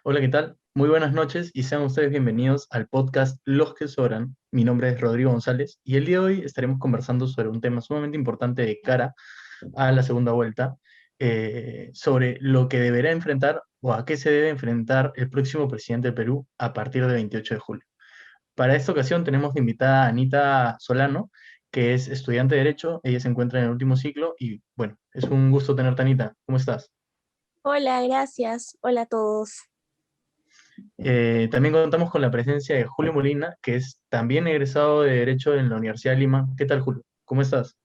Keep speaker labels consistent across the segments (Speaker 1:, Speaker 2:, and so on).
Speaker 1: Hola, ¿qué tal? Muy buenas noches y sean ustedes bienvenidos al podcast Los que Sobran. Mi nombre es Rodrigo González y el día de hoy estaremos conversando sobre un tema sumamente importante de cara a la segunda vuelta, sobre lo que deberá enfrentar o a qué se debe enfrentar el próximo presidente del Perú a partir del 28 de julio. Para esta ocasión tenemos de invitada a Anita Solano, que es estudiante de Derecho. Ella se encuentra en el último ciclo y bueno, es un gusto tenerte, Anita. ¿Cómo estás?
Speaker 2: Hola, gracias. Hola a todos.
Speaker 1: También contamos con la presencia de Julio Molina, que es también egresado de Derecho en la Universidad de Lima. ¿Qué tal, Julio? ¿Cómo estás?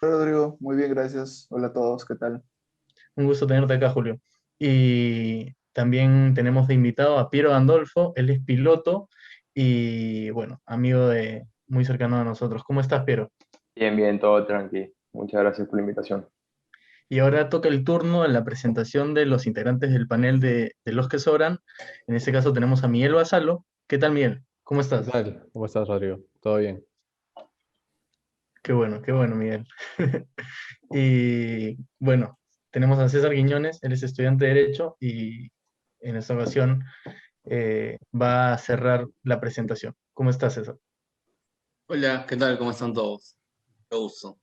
Speaker 3: Hola Rodrigo, muy bien, gracias. Hola a todos, ¿qué tal?
Speaker 1: Un gusto tenerte acá, Julio. Y también tenemos de invitado a Piero Gandolfo, él es piloto y, bueno, amigo de muy cercano a nosotros. ¿Cómo estás, Piero?
Speaker 4: Bien, bien, todo tranqui. Muchas gracias por la invitación.
Speaker 1: Y ahora toca el turno en la presentación de los integrantes del panel de Los que Sobran. En este caso tenemos a Miguel Basalo. ¿Qué tal, Miguel? ¿Cómo
Speaker 5: ¿Qué
Speaker 1: estás?
Speaker 5: tal? ¿Cómo estás, Rodrigo? ¿Todo bien?
Speaker 1: Qué bueno, Miguel. Y bueno, tenemos a César Guiñones, él es estudiante de Derecho y en esta ocasión va a cerrar la presentación. ¿Cómo estás, César?
Speaker 6: Hola, ¿qué tal? ¿Cómo están todos? Mucho gusto.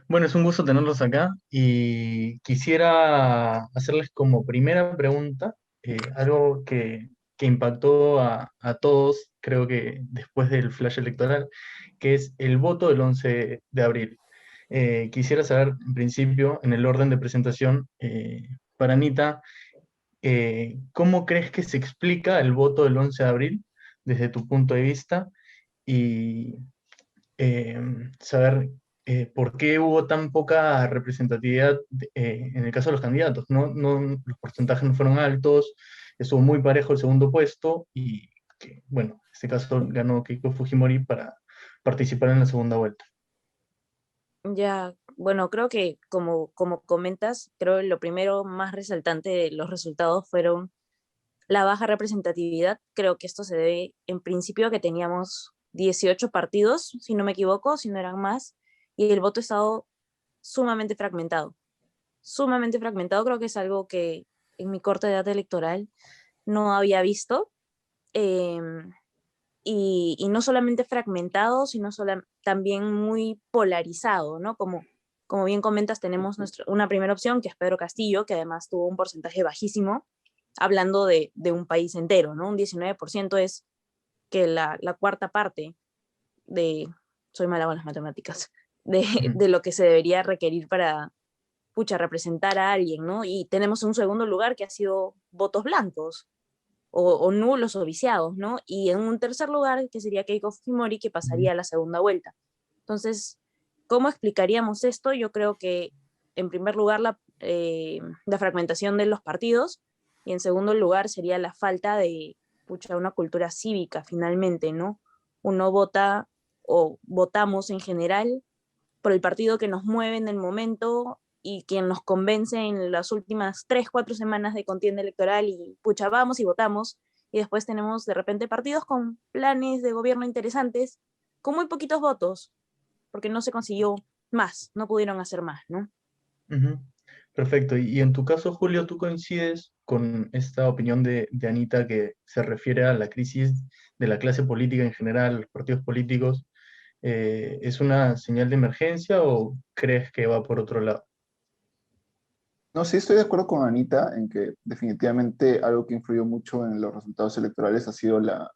Speaker 1: Bueno, es un gusto tenerlos acá y quisiera hacerles como primera pregunta algo que impactó a todos, creo que después del flash electoral, que es el voto del 11 de abril. Quisiera saber, en principio, en el orden de presentación, para Anita, ¿cómo crees que se explica el voto del 11 de abril desde tu punto de vista? Y eh, saber por qué hubo tan poca representatividad en el caso de los candidatos. Los porcentajes no fueron altos, estuvo muy parejo el segundo puesto y que, bueno, en este caso ganó Keiko Fujimori para participar en la segunda vuelta.
Speaker 2: Ya, bueno, creo que como comentas, creo que lo primero más resaltante de los resultados fueron la baja representatividad. Creo que esto se debe en principio a que teníamos 18 partidos, si no me equivoco, si no eran más, y el voto ha estado sumamente fragmentado. Sumamente fragmentado, creo que es algo que en mi corta edad electoral no había visto. em, y no solamente fragmentado, sino también muy polarizado, ¿no? Como bien comentas, tenemos una primera opción, que es Pedro Castillo, que además tuvo un porcentaje bajísimo, hablando de un país entero, ¿no? Un 19% es que la cuarta parte de, soy mala con las matemáticas,
Speaker 1: Ujú.
Speaker 2: de lo que se debería requerir para, pucha, representar a alguien, ¿no? Y tenemos un segundo lugar que ha sido votos blancos, o nulos o viciados, ¿no? Y en un tercer lugar, que sería Keiko Fujimori, que pasaría a la segunda vuelta. Entonces, ¿cómo explicaríamos esto? Yo creo que, en primer lugar, la fragmentación de los partidos, y en segundo lugar sería la falta de, pucha, una cultura cívica, finalmente, ¿no? Uno vota o votamos en general por el partido que nos mueve en el momento y quien nos convence en las últimas 3, 4 semanas de contienda electoral y pucha, vamos y votamos. Y después tenemos de repente partidos con planes de gobierno interesantes, con muy poquitos votos, porque no se consiguió más, no pudieron hacer más, ¿no?
Speaker 1: Ujú. Perfecto. Y en tu caso, Julio, ¿tú coincides con esta opinión de Anita que se refiere a la crisis de la clase política en general, los partidos políticos? ¿Es una señal de emergencia o crees que va por otro lado?
Speaker 3: No, sí estoy de acuerdo con Anita en que definitivamente algo que influyó mucho en los resultados electorales ha sido la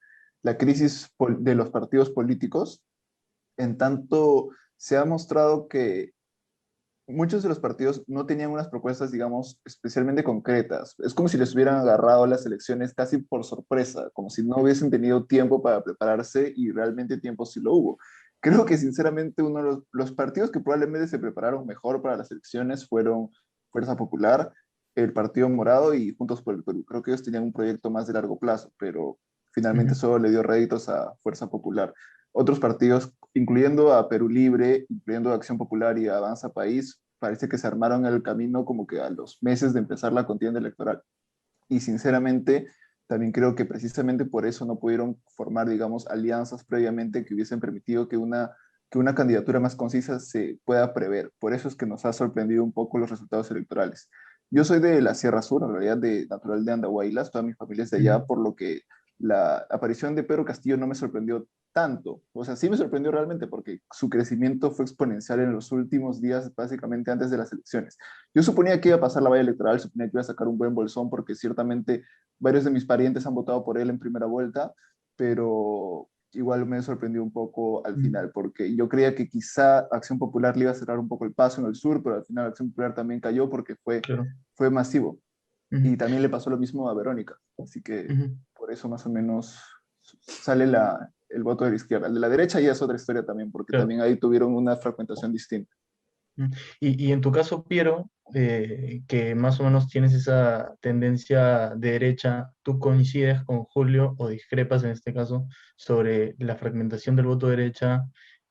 Speaker 3: crisis de los partidos políticos. En tanto, se ha mostrado que muchos de los partidos no tenían unas propuestas, digamos, especialmente concretas. Es como si les hubieran agarrado las elecciones casi por sorpresa, como si no hubiesen tenido tiempo para prepararse y realmente tiempo sí lo hubo. Creo que sinceramente uno de los partidos que probablemente se prepararon mejor para las elecciones fueron Fuerza Popular, el Partido Morado y Juntos por el Perú. Creo que ellos tenían un proyecto más de largo plazo, pero finalmente
Speaker 1: Ujú.
Speaker 3: solo le dio réditos a Fuerza Popular. Otros partidos, incluyendo a Perú Libre, incluyendo a Acción Popular y a Avanza País, parece que se armaron el camino como que a los meses de empezar la contienda electoral. Y sinceramente, también creo que precisamente por eso no pudieron formar, digamos, alianzas previamente que hubiesen permitido que una candidatura más concisa se pueda prever. Por eso es que nos ha sorprendido un poco los resultados electorales. Yo soy de la Sierra Sur, en realidad natural de Andahuaylas, toda mi familia es de allá, por lo que la aparición de Pedro Castillo no me sorprendió tanto. O sea, sí me sorprendió realmente porque su crecimiento fue exponencial en los últimos días, básicamente antes de las elecciones. Yo suponía que iba a pasar la valla electoral, suponía que iba a sacar un buen bolsón porque ciertamente varios de mis parientes han votado por él en primera vuelta, pero igual me sorprendió un poco al final, porque yo creía que quizá Acción Popular le iba a cerrar un poco el paso en el sur, pero al final Acción Popular también cayó porque
Speaker 1: Claro.
Speaker 3: fue masivo.
Speaker 1: Ujú,
Speaker 3: Y también le pasó lo mismo a Verónica. Así que
Speaker 1: ujú.
Speaker 3: por eso más o menos sale el voto de la izquierda. El de la derecha ya es otra historia también, porque
Speaker 1: Claro.
Speaker 3: también ahí tuvieron una fragmentación distinta.
Speaker 1: Mm. Y en tu caso, Piero, que más o menos tienes esa tendencia de derecha, ¿tú coincides con Julio o discrepas en este caso sobre la fragmentación del voto de derecha,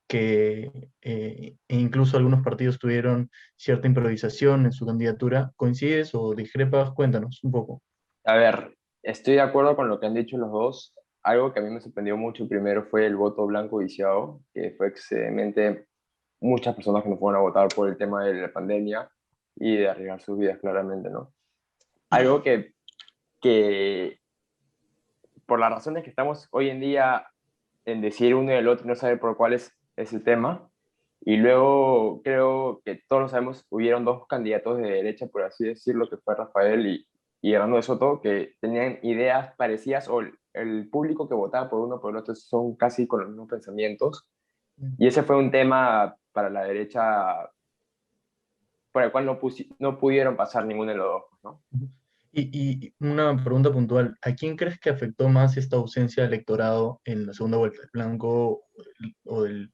Speaker 1: que e incluso algunos partidos tuvieron cierta improvisación en su candidatura? ¿Coincides o discrepas? Cuéntanos un poco.
Speaker 4: A ver, estoy de acuerdo con lo que han dicho los dos. Algo que a mí me sorprendió mucho primero fue el voto blanco viciado, que fue excedente muchas personas que no fueron a votar por el tema de la pandemia y de arriesgar sus vidas claramente, ¿no? Algo que por las razones que estamos hoy en día en decir uno y el otro y no saber por cuál es el tema. Y luego creo que todos lo sabemos, hubieron dos candidatos de derecha, por así decirlo, que fue Rafael y Hernando de Soto, que tenían ideas parecidas, o el público que votaba por uno por el otro son casi con los mismos pensamientos. Y ese fue un tema para la derecha por el cual no pudieron pasar ninguno de los dos, ¿no?
Speaker 1: Y una pregunta puntual, ¿a quién crees que afectó más esta ausencia de electorado en la segunda vuelta? ¿El blanco o de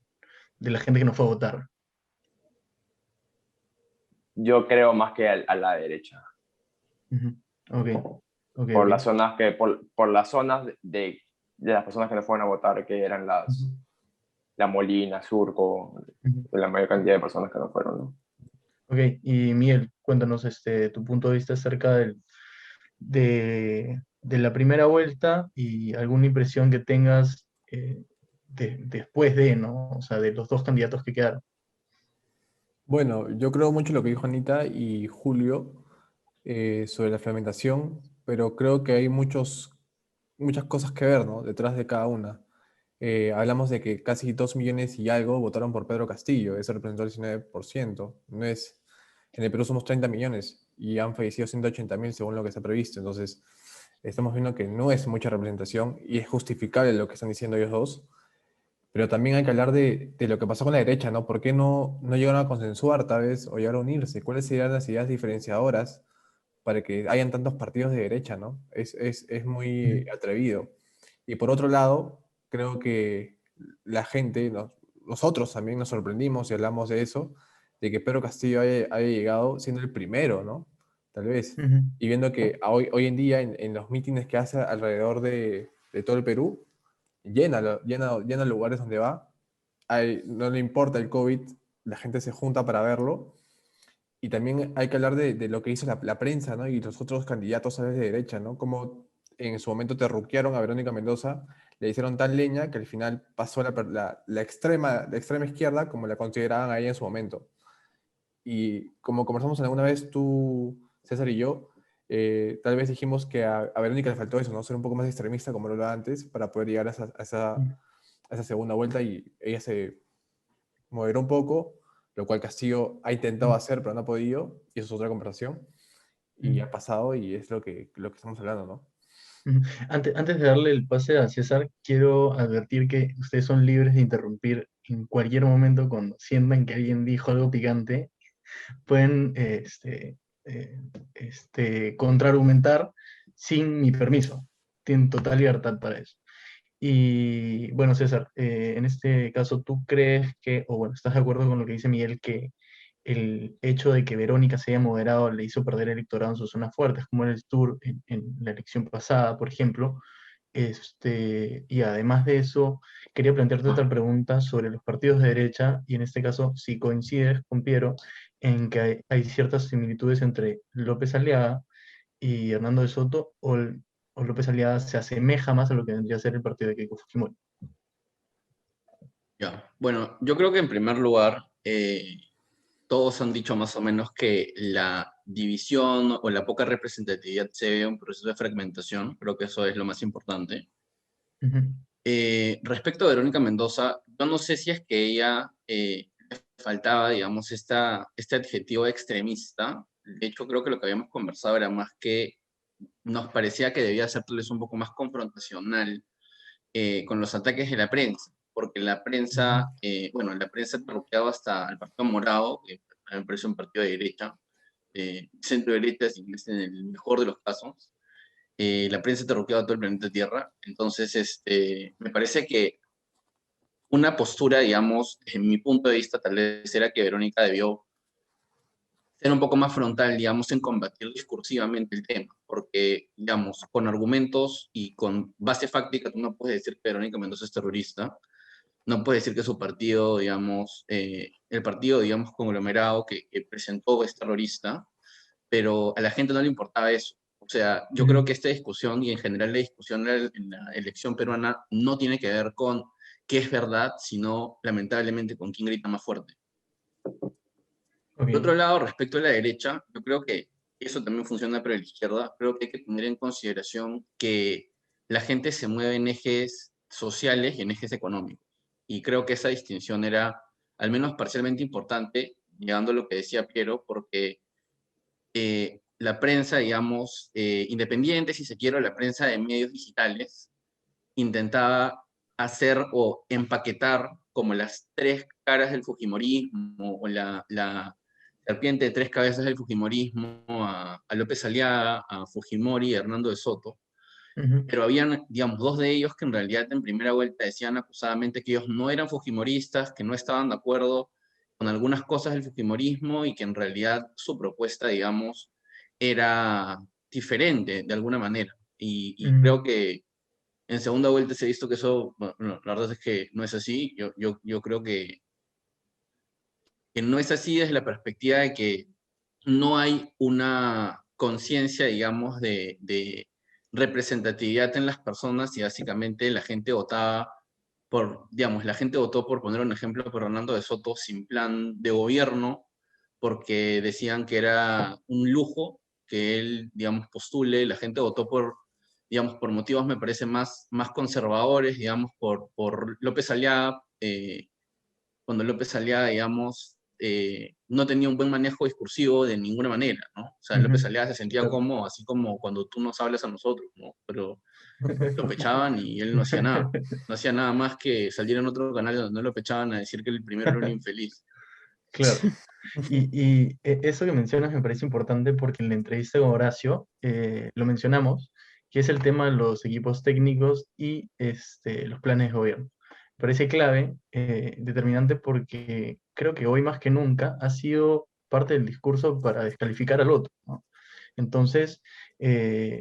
Speaker 1: la gente que no fue a votar?
Speaker 4: Yo creo más que a la derecha,
Speaker 1: Ujú. Ok, ok,
Speaker 4: por las
Speaker 1: ok.
Speaker 4: zonas, por las zonas de las personas que no fueron a votar, que eran
Speaker 1: Ujú,
Speaker 4: la Molina, Surco,
Speaker 1: ujú.
Speaker 4: la mayor cantidad de personas que no fueron, ¿no?
Speaker 1: Ok, y Miguel, cuéntanos tu punto de vista acerca de la primera vuelta y alguna impresión que tengas después de, ¿no? O sea, de los dos candidatos que quedaron.
Speaker 5: Bueno, yo creo mucho en lo que dijo Anita y Julio sobre la fragmentación, pero creo que hay muchas cosas que ver, ¿no? Detrás de cada una. Hablamos de que casi 2 millones y algo votaron por Pedro Castillo, eso representó el 19%. No es, en el Perú somos 30 millones y han fallecido 180.000 según lo que está previsto. Entonces, estamos viendo que no es mucha representación y es justificable lo que están diciendo ellos dos. Pero también hay que hablar de lo que pasó con la derecha, ¿no? ¿Por qué no llegaron a consensuar, tal vez, o llegaron a unirse? ¿Cuáles serían las ideas diferenciadoras para que hayan tantos partidos de derecha, ¿no? Es muy
Speaker 1: Ujú,
Speaker 5: atrevido. Y por otro lado, creo que la gente, nosotros también nos sorprendimos y hablamos de eso, de que Pedro Castillo haya llegado siendo el primero, ¿no? Tal vez.
Speaker 1: ujú,
Speaker 5: Y viendo que hoy en día en los mítines que hace alrededor de todo el Perú, llena lugares donde va, no le importa el COVID, la gente se junta para verlo. Y también hay que hablar de lo que hizo la prensa, ¿no? Y los otros candidatos, ¿sabes? De derecha, ¿no? Como en su momento terruquearon a Verónica Mendoza, le hicieron tan leña que al final pasó la extrema izquierda como la consideraban ahí en su momento. Y como conversamos alguna vez tú, César y yo, tal vez dijimos que a Verónica le faltó eso, ¿no? Ser un poco más extremista como lo era antes para poder llegar
Speaker 1: ujú,
Speaker 5: a esa segunda vuelta y ella se moderó un poco, lo cual Castillo ha intentado hacer pero no ha podido, y eso es otra conversación, y
Speaker 1: ujú,
Speaker 5: ha pasado y es lo que estamos hablando, ¿no?
Speaker 1: ujú. Antes de darle el pase a César, quiero advertir que ustedes son libres de interrumpir en cualquier momento cuando sientan que alguien dijo algo picante. Pueden contraargumentar sin mi permiso. Tienen total libertad para eso. Y bueno, César, en este caso, ¿tú crees que, o bueno, estás de acuerdo con lo que dice Miguel, que el hecho de que Verónica se haya moderado le hizo perder electorado en sus zonas fuertes, como en el sur, en la elección pasada, por ejemplo? Y además de eso, quería plantearte otra pregunta sobre los partidos de derecha, y en este caso, si coincides con Piero en que hay ciertas similitudes entre López Aliaga y Hernando de Soto, o López Aliaga se asemeja más a lo que vendría a ser el partido de Keiko Fujimori.
Speaker 6: Ya. Bueno, yo creo que en primer lugar, todos han dicho más o menos que la división o la poca representatividad se ve en un proceso de fragmentación. Creo que eso es lo más importante.
Speaker 1: Ujú.
Speaker 6: Respecto a Verónica Mendoza, yo no sé si es que ella le faltaba, digamos, este adjetivo extremista. De hecho, creo que lo que habíamos conversado era más que nos parecía que debía ser tal vez un poco más confrontacional con los ataques de la prensa, porque la prensa, bueno, la prensa bloqueaba hasta el Partido Morado, que a mí me parece un partido de derecha, centro derecha, si es en el mejor de los casos. La prensa terroqueaba a todo el planeta Tierra. Entonces, me parece que una postura, digamos, en mi punto de vista, tal vez era que Verónica debió ser un poco más frontal, digamos, en combatir discursivamente el tema, porque, digamos, con argumentos y con base fáctica, tú no puedes decir que Verónica Mendoza es terrorista, no puedes decir que su partido, digamos, el partido, digamos, conglomerado que presentó es terrorista, pero a la gente no le importaba eso. O sea, yo creo que esta discusión y en general la discusión en la elección peruana no tiene que ver con qué es verdad, sino lamentablemente con quién grita más fuerte.
Speaker 1: Ok.
Speaker 6: Por otro lado, respecto a la derecha, yo creo que eso también funciona para la izquierda. Creo que hay que tener en consideración que la gente se mueve en ejes sociales y en ejes económicos. Y creo que esa distinción era al menos parcialmente importante, llegando a lo que decía Piero, porque la prensa, digamos, independiente, si se quiere, la prensa de medios digitales, intentaba hacer o empaquetar como las tres caras del Fujimorismo o la serpiente de tres cabezas del Fujimorismo a López Aliaga, a Fujimori y a Hernando de Soto.
Speaker 1: Ujú.
Speaker 6: Pero habían, digamos, dos de ellos que en realidad en primera vuelta decían acusadamente que ellos no eran fujimoristas, que no estaban de acuerdo con algunas cosas del fujimorismo y que en realidad su propuesta, digamos, era diferente de alguna manera. Y
Speaker 1: Ujú.
Speaker 6: creo que en segunda vuelta se ha visto que eso, bueno, la verdad es que no es así. Yo creo que no es así desde la perspectiva de que no hay una conciencia, digamos, de representatividad en las personas y básicamente la gente votaba por, digamos, la gente votó por poner un ejemplo por Hernando de Soto sin plan de gobierno, porque decían que era un lujo que él, digamos, postule, la gente votó por, digamos, por motivos me parece más conservadores, digamos, por López Aliaga, cuando López Aliaga, digamos, no tenía un buen manejo discursivo de ninguna manera, ¿no? O sea, López
Speaker 1: Ujú.
Speaker 6: Aliaga se sentía
Speaker 1: Claro.
Speaker 6: como, así como cuando tú nos hablas a nosotros, ¿no? Pero lo pechaban y él no hacía nada. No hacía nada más que salir en otro canal donde no lo pechaban a decir que el primero era un infeliz.
Speaker 1: Claro. Eso que mencionas me parece importante porque en la entrevista con Horacio lo mencionamos, que es el tema de los equipos técnicos y los planes de gobierno. Me parece clave, determinante porque creo que hoy más que nunca ha sido parte del discurso para descalificar al otro, ¿no? Entonces,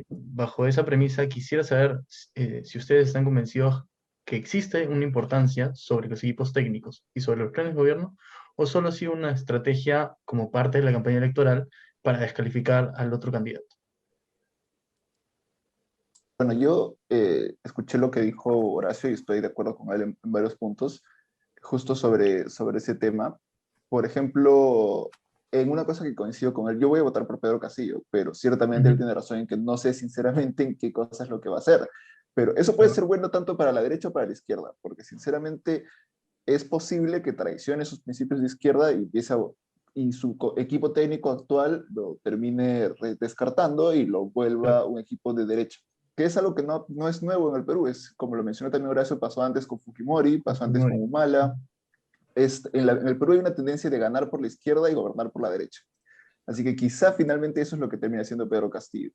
Speaker 1: bajo esa premisa, quisiera saber si ustedes están convencidos que existe una importancia sobre los equipos técnicos y sobre los planes de gobierno, o solo ha sido una estrategia como parte de la campaña electoral para descalificar al otro candidato.
Speaker 3: Bueno, yo escuché lo que dijo Horacio y estoy de acuerdo con él en varios puntos, justo sobre ese tema. Por ejemplo, en una cosa que coincido con él, yo voy a votar por Pedro Castillo, pero ciertamente él
Speaker 1: Ujú.
Speaker 3: tiene razón en que no sé sinceramente en qué cosa es lo que va a hacer. Pero eso puede
Speaker 1: Claro.
Speaker 3: ser bueno tanto para la derecha o para la izquierda, porque sinceramente es posible que traicione sus principios de izquierda y y su equipo técnico actual lo termine descartando y lo
Speaker 1: Claro.
Speaker 3: vuelva un equipo de derecha, que es algo que no es nuevo en el Perú, es como lo mencionó también Horacio, pasó antes con Fujimori, pasó antes con
Speaker 1: Fujimori.
Speaker 3: Humala. En el Perú hay una tendencia de ganar por la izquierda y gobernar por la derecha. Así que quizá finalmente eso es lo que termina haciendo Pedro Castillo.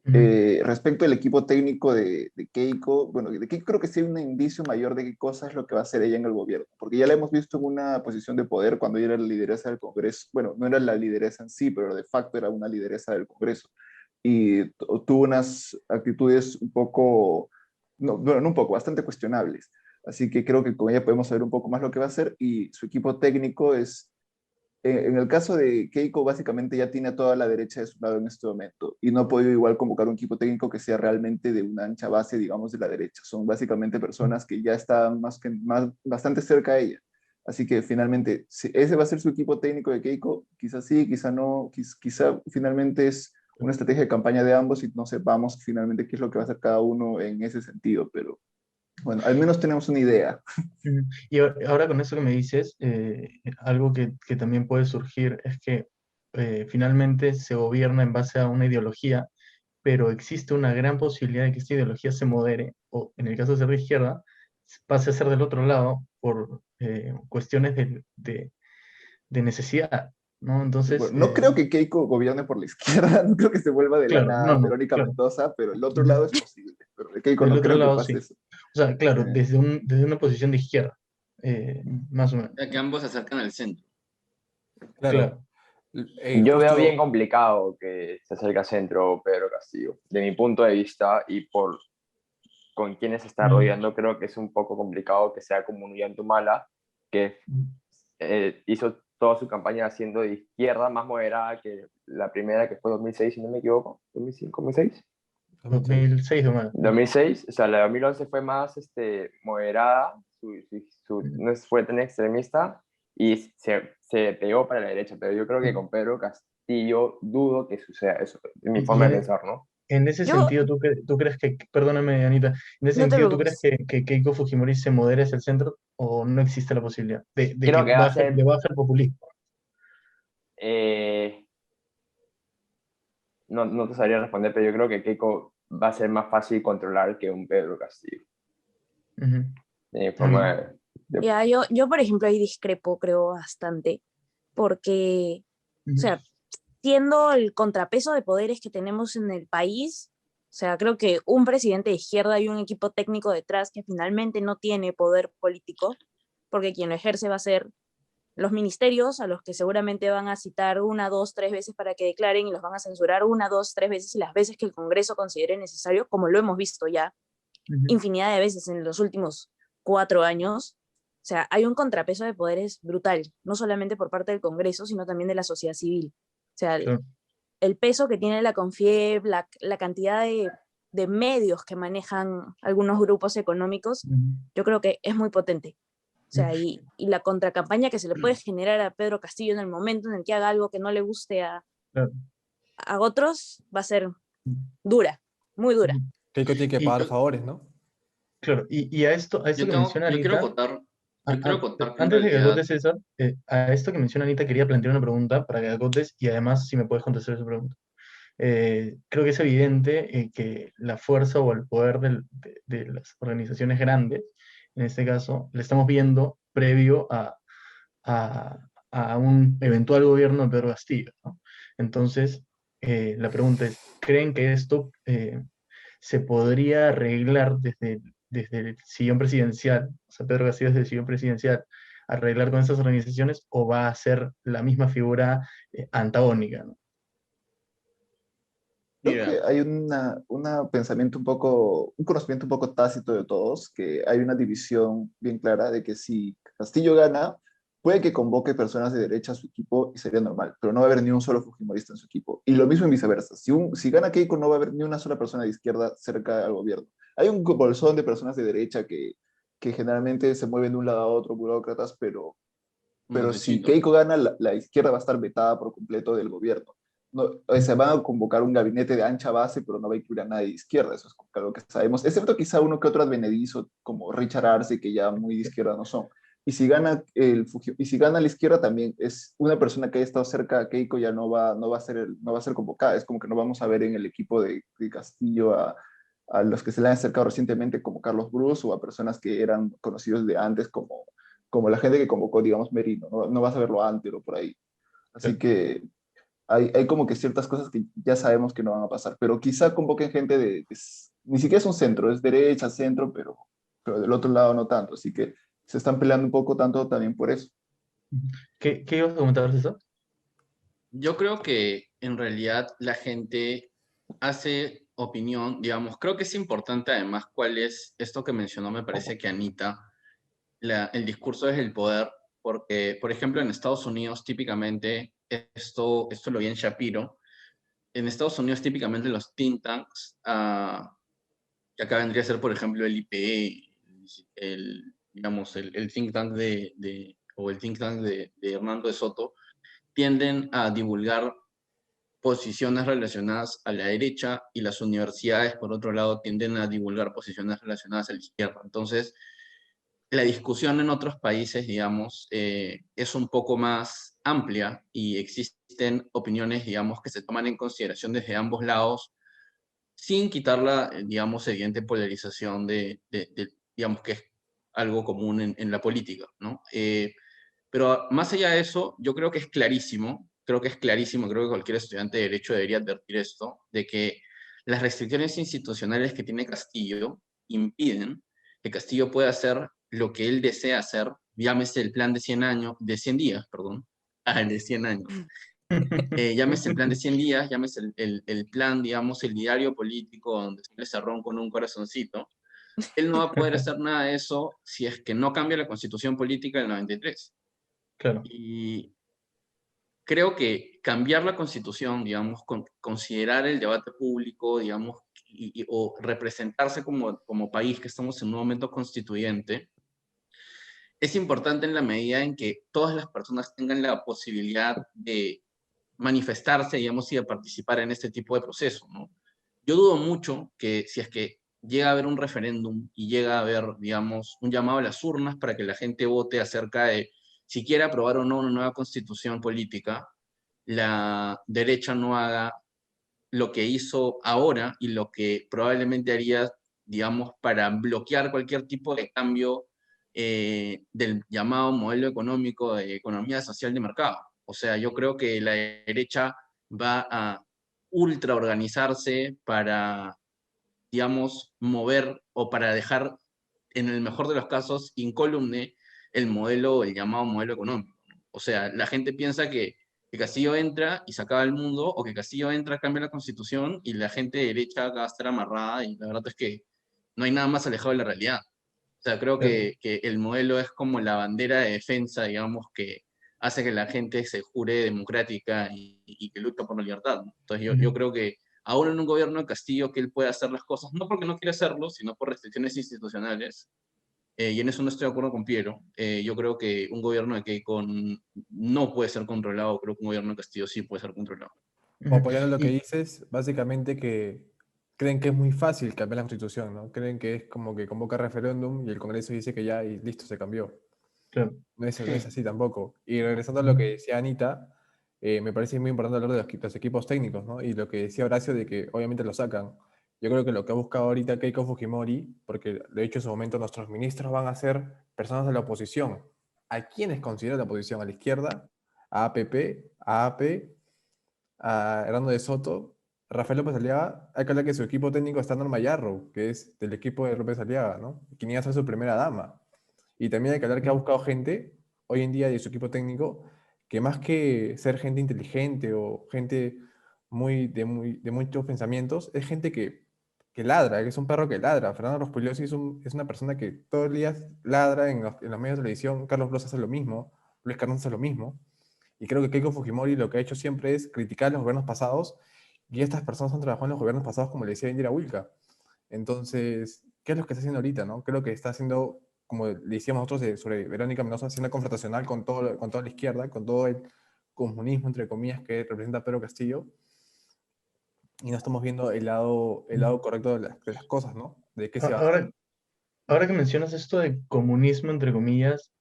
Speaker 1: Ujú.
Speaker 3: Respecto al equipo técnico de Keiko, bueno, de Keiko creo que sí hay un indicio mayor de qué cosa es lo que va a hacer ella en el gobierno, porque ya la hemos visto en una posición de poder cuando ella era la lideresa del Congreso, bueno, no era la lideresa en sí, pero de facto era una lideresa del Congreso, y tuvo unas actitudes un poco, no, bueno, no un poco, bastante cuestionables. Así que creo que con ella podemos saber un poco más lo que va a hacer, y su equipo técnico es en el caso de Keiko, básicamente ya tiene a toda la derecha de su lado en este momento y no ha podido igual convocar un equipo técnico que sea realmente de una ancha base, digamos, de la derecha. Son básicamente personas que ya están bastante cerca a ella. Así que finalmente, si ese va a ser su equipo técnico de Keiko, quizás sí, quizá no, quizá finalmente es una estrategia de campaña de ambos y no sepamos finalmente qué es lo que va a hacer cada uno en ese sentido, pero bueno, al menos tenemos una idea.
Speaker 1: Y ahora con eso que me dices, algo que también puede surgir es que finalmente se gobierna en base a una ideología, pero existe una gran posibilidad de que esta ideología se modere, o en el caso de ser de izquierda, pase a ser del otro lado por cuestiones de necesidad, ¿no? Entonces,
Speaker 3: Bueno, no creo que Keiko gobierne por la izquierda, no creo que se vuelva de la
Speaker 1: claro,
Speaker 3: nada
Speaker 1: no, no,
Speaker 3: Verónica
Speaker 1: claro.
Speaker 3: Mendoza, pero el otro
Speaker 1: Ujú.
Speaker 3: lado es posible. Pero de Keiko
Speaker 1: Del
Speaker 3: no
Speaker 1: otro
Speaker 3: creo que
Speaker 1: lado,
Speaker 3: pase
Speaker 1: sí.
Speaker 3: eso.
Speaker 1: O sea, claro,
Speaker 3: Eh,
Speaker 1: desde una posición de izquierda, más o menos.
Speaker 6: Ya que ambos se acercan al centro.
Speaker 5: Claro.
Speaker 1: Claro.
Speaker 4: Yo veo bien
Speaker 5: Justo,
Speaker 4: complicado que se acerque a centro Pedro Castillo. De mi punto de vista y por con quienes se está
Speaker 1: Ujú.
Speaker 4: rodeando, creo que es un poco complicado que sea como un Ollantumala, que hizo toda su campaña siendo de izquierda, más moderada que la primera, que fue 2006, si no me equivoco. ¿2005, 2006?
Speaker 5: 2006.
Speaker 1: 2006 o más.
Speaker 4: 2006, o sea, la de 2011 fue más moderada, no fue tan extremista y se pegó para la derecha, pero yo creo que con Pedro Castillo dudo que suceda eso, es mi
Speaker 1: Y
Speaker 4: forma de pensar, ¿no?
Speaker 1: en ese
Speaker 2: Yo,
Speaker 1: sentido, ¿tú crees que, perdóname, Anita, en ese
Speaker 2: no te
Speaker 1: sentido, ¿tú crees
Speaker 2: preocupes.
Speaker 1: que Keiko Fujimori se modere hacia el centro o no existe la posibilidad de que
Speaker 4: Creo que va a
Speaker 1: baje,
Speaker 4: ser,
Speaker 1: el populismo?
Speaker 4: eh, no te sabría responder, pero yo creo que Keiko va a ser más fácil controlar que un Pedro Castillo,
Speaker 1: Ujú.
Speaker 4: de mi
Speaker 1: Ah,
Speaker 4: forma
Speaker 2: Ya, yo, por ejemplo, ahí discrepo, creo, bastante, porque, o
Speaker 1: ujú,
Speaker 2: sea, siendo el contrapeso de poderes que tenemos en el país, o sea, creo que un presidente de izquierda y un equipo técnico detrás que finalmente no tiene poder político, porque quien lo ejerce va a ser los ministerios, a los que seguramente van a citar una, dos, tres veces para que declaren y los van a censurar una, dos, tres veces y las veces que el Congreso considere necesario, como lo hemos visto ya
Speaker 1: ujú.
Speaker 2: infinidad de veces en los últimos 4 años. O sea, hay un contrapeso de poderes brutal, no solamente por parte del Congreso, sino también de la sociedad civil. O sea,
Speaker 1: Claro.
Speaker 2: el peso que tiene la CONFIEP, la cantidad de medios que manejan algunos grupos económicos,
Speaker 1: Ujú,
Speaker 2: yo creo que es muy potente. O
Speaker 1: ujú.
Speaker 2: sea, y la contracampaña que se le puede generar a Pedro Castillo en el momento en el que haga algo que no le guste
Speaker 1: Claro.
Speaker 2: a otros va a ser
Speaker 1: Ujú,
Speaker 2: dura, muy dura.
Speaker 1: ujú.
Speaker 5: Keiko tiene que
Speaker 1: Y
Speaker 5: pagar
Speaker 6: Yo,
Speaker 5: favores, ¿no?
Speaker 1: claro, y a esto que menciona Anita,
Speaker 6: yo quiero acotar que en
Speaker 1: antes de que
Speaker 6: realidad,
Speaker 1: agotes César, a esto que menciona Anita quería plantear una pregunta para que agotes y además si me puedes contestar esa pregunta. Creo que es evidente que la fuerza o el poder de las organizaciones grandes, en este caso, le estamos viendo previo a, a un eventual gobierno de Pedro Castillo, ¿no? Entonces, la pregunta es, ¿creen que esto se podría arreglar desde el sillón presidencial, o sea, Pedro Castillo desde el sillón presidencial, arreglar con esas organizaciones o va a ser la misma figura antagónica, ¿no?
Speaker 3: Creo que
Speaker 6: mira,
Speaker 3: hay pensamiento un conocimiento un poco tácito de todos, que hay una división bien clara de que si Castillo gana, puede que convoque personas de derecha a su equipo y sería normal, pero no va a haber ni un solo fujimorista en su equipo. Y lo mismo en viceversa. Si gana Keiko, no va a haber ni una sola persona de izquierda cerca al gobierno. Hay un bolsón de personas de derecha que generalmente se mueven de un lado a otro, burócratas, pero si
Speaker 6: Montecito.
Speaker 3: Keiko gana, la izquierda va a estar vetada por completo del gobierno. No, se van a convocar un gabinete de ancha base, pero no va a incluir a nadie de izquierda, eso es algo que sabemos, excepto quizá uno que otro advenedizo, como Richard Arce, que ya muy de izquierda no son. Y si gana la izquierda también es una persona que haya estado cerca a Keiko ya no va a ser convocada, es como que no vamos a ver en el equipo de Castillo a los que se le han acercado recientemente como Carlos Bruce o a personas que eran conocidos de antes como la gente que convocó, digamos, Merino, no vas a verlo antes o por ahí. Así que hay como que ciertas cosas que ya sabemos que no van a pasar, pero quizá convoquen gente ni siquiera es un centro, es derecha, centro, pero del otro lado no tanto, así que se están peleando un poco tanto también por eso.
Speaker 1: ¿Qué ibas a comentar, César?
Speaker 6: Yo creo que en realidad la gente hace opinión, digamos, creo que es importante además cuál es esto que mencionó, me parece que Anita, el discurso es el poder, porque, por ejemplo, en Estados Unidos típicamente, esto lo vi en Shapiro, en Estados Unidos típicamente los think tanks, que acá vendría a ser, por ejemplo, el IPE, digamos, el think tank o el think tank de Hernando de Soto, tienden a divulgar posiciones relacionadas a la derecha y las universidades, por otro lado, tienden a divulgar posiciones relacionadas a la izquierda. Entonces, la discusión en otros países, digamos, es un poco más amplia y existen opiniones, digamos, que se toman en consideración desde ambos lados, sin quitar la, digamos, evidente polarización digamos, que es algo común en la política, ¿no? Pero más allá de eso, yo creo que es clarísimo, creo que cualquier estudiante de Derecho debería advertir esto, de que las restricciones institucionales que tiene Castillo impiden que Castillo pueda hacer lo que él desea hacer, llámese el plan de 100 años, de 100 días, perdón, el de 100 años. Llámese el plan de 100 días, llámese el plan, digamos, el diario político donde se le cerró con un corazoncito. Él no va a poder hacer nada de eso si es que no cambia la constitución política del 93.
Speaker 1: Claro.
Speaker 6: Y creo que cambiar la constitución, digamos, considerar el debate público, digamos, o representarse como país que estamos en un momento constituyente, es importante en la medida en que todas las personas tengan la posibilidad de manifestarse, digamos, y de participar en este tipo de proceso, ¿no? Yo dudo mucho que si es que llega a haber un referéndum y llega a haber, digamos, un llamado a las urnas para que la gente vote acerca de si quiere aprobar o no una nueva constitución política, la derecha no haga lo que hizo ahora y lo que probablemente haría, digamos, para bloquear cualquier tipo de cambio del llamado modelo económico de economía social de mercado. O sea, yo creo que la derecha va a ultra organizarse para, digamos, mover o para dejar, en el mejor de los casos, incólume el modelo, el llamado modelo económico. O sea, la gente piensa que Castillo entra y se acaba el mundo, o que Castillo entra, cambia la constitución y la gente de derecha va a estar amarrada, y la verdad es que no hay nada más alejado de la realidad. O sea, creo
Speaker 1: Claro.
Speaker 6: que el modelo es como la bandera de defensa, digamos, que hace que la gente se jure democrática y que lucha por la libertad, ¿no? Entonces yo creo que ahora en un gobierno de Castillo que él puede hacer las cosas, no porque no quiere hacerlo, sino por restricciones institucionales, y en eso no estoy de acuerdo con Piero. Yo creo que un gobierno de Keiko no puede ser controlado, creo que un gobierno de Castillo sí puede ser controlado.
Speaker 1: Ujú.
Speaker 5: Apoyando lo que
Speaker 1: Y
Speaker 5: dices, básicamente que creen que es muy fácil cambiar la constitución, ¿no? Creen que es como que convoca referéndum y el Congreso dice que ya y listo, se cambió.
Speaker 1: claro.
Speaker 5: No es
Speaker 3: Sí.
Speaker 5: así tampoco. Y regresando a lo que decía Anita, me parece muy importante hablar de los equipos técnicos, ¿no? Y lo que decía Horacio de que obviamente lo sacan. Yo creo que lo que ha buscado ahorita Keiko Fujimori, porque de hecho en su momento nuestros ministros van a ser personas de la oposición. ¿A quiénes considera la oposición? ¿A la izquierda? ¿A APP? ¿A AP? ¿A Hernando de Soto? Rafael López Aliaga, hay que hablar que su equipo técnico está Norma Yarrow, que es del equipo de López Aliaga, ¿no? Quien iba a ser su primera dama. Y también hay que hablar que ha buscado gente, hoy en día de su equipo técnico, que más que ser gente inteligente o gente de muchos pensamientos, es gente que ladra, que es un perro que ladra. Fernando Rospigliosi es una persona que todos los días ladra en los medios de televisión. Carlos Bloss hace lo mismo, Luis Carranza hace lo mismo. Y creo que Keiko Fujimori lo que ha hecho siempre es criticar los gobiernos pasados, y estas personas han trabajado en los gobiernos pasados, como le decía Indira Wilka. Entonces, ¿qué es lo que está haciendo ahorita, no? Creo que está haciendo, como le decíamos nosotros sobre Verónica Mendoza, haciendo confrontacional con toda la izquierda, con todo el comunismo, entre comillas, que representa Pedro Castillo, y no estamos viendo el lado correcto de las cosas, ¿no? De qué se va a hacer.
Speaker 1: Ahora, ahora que mencionas esto de comunismo, entre comillas,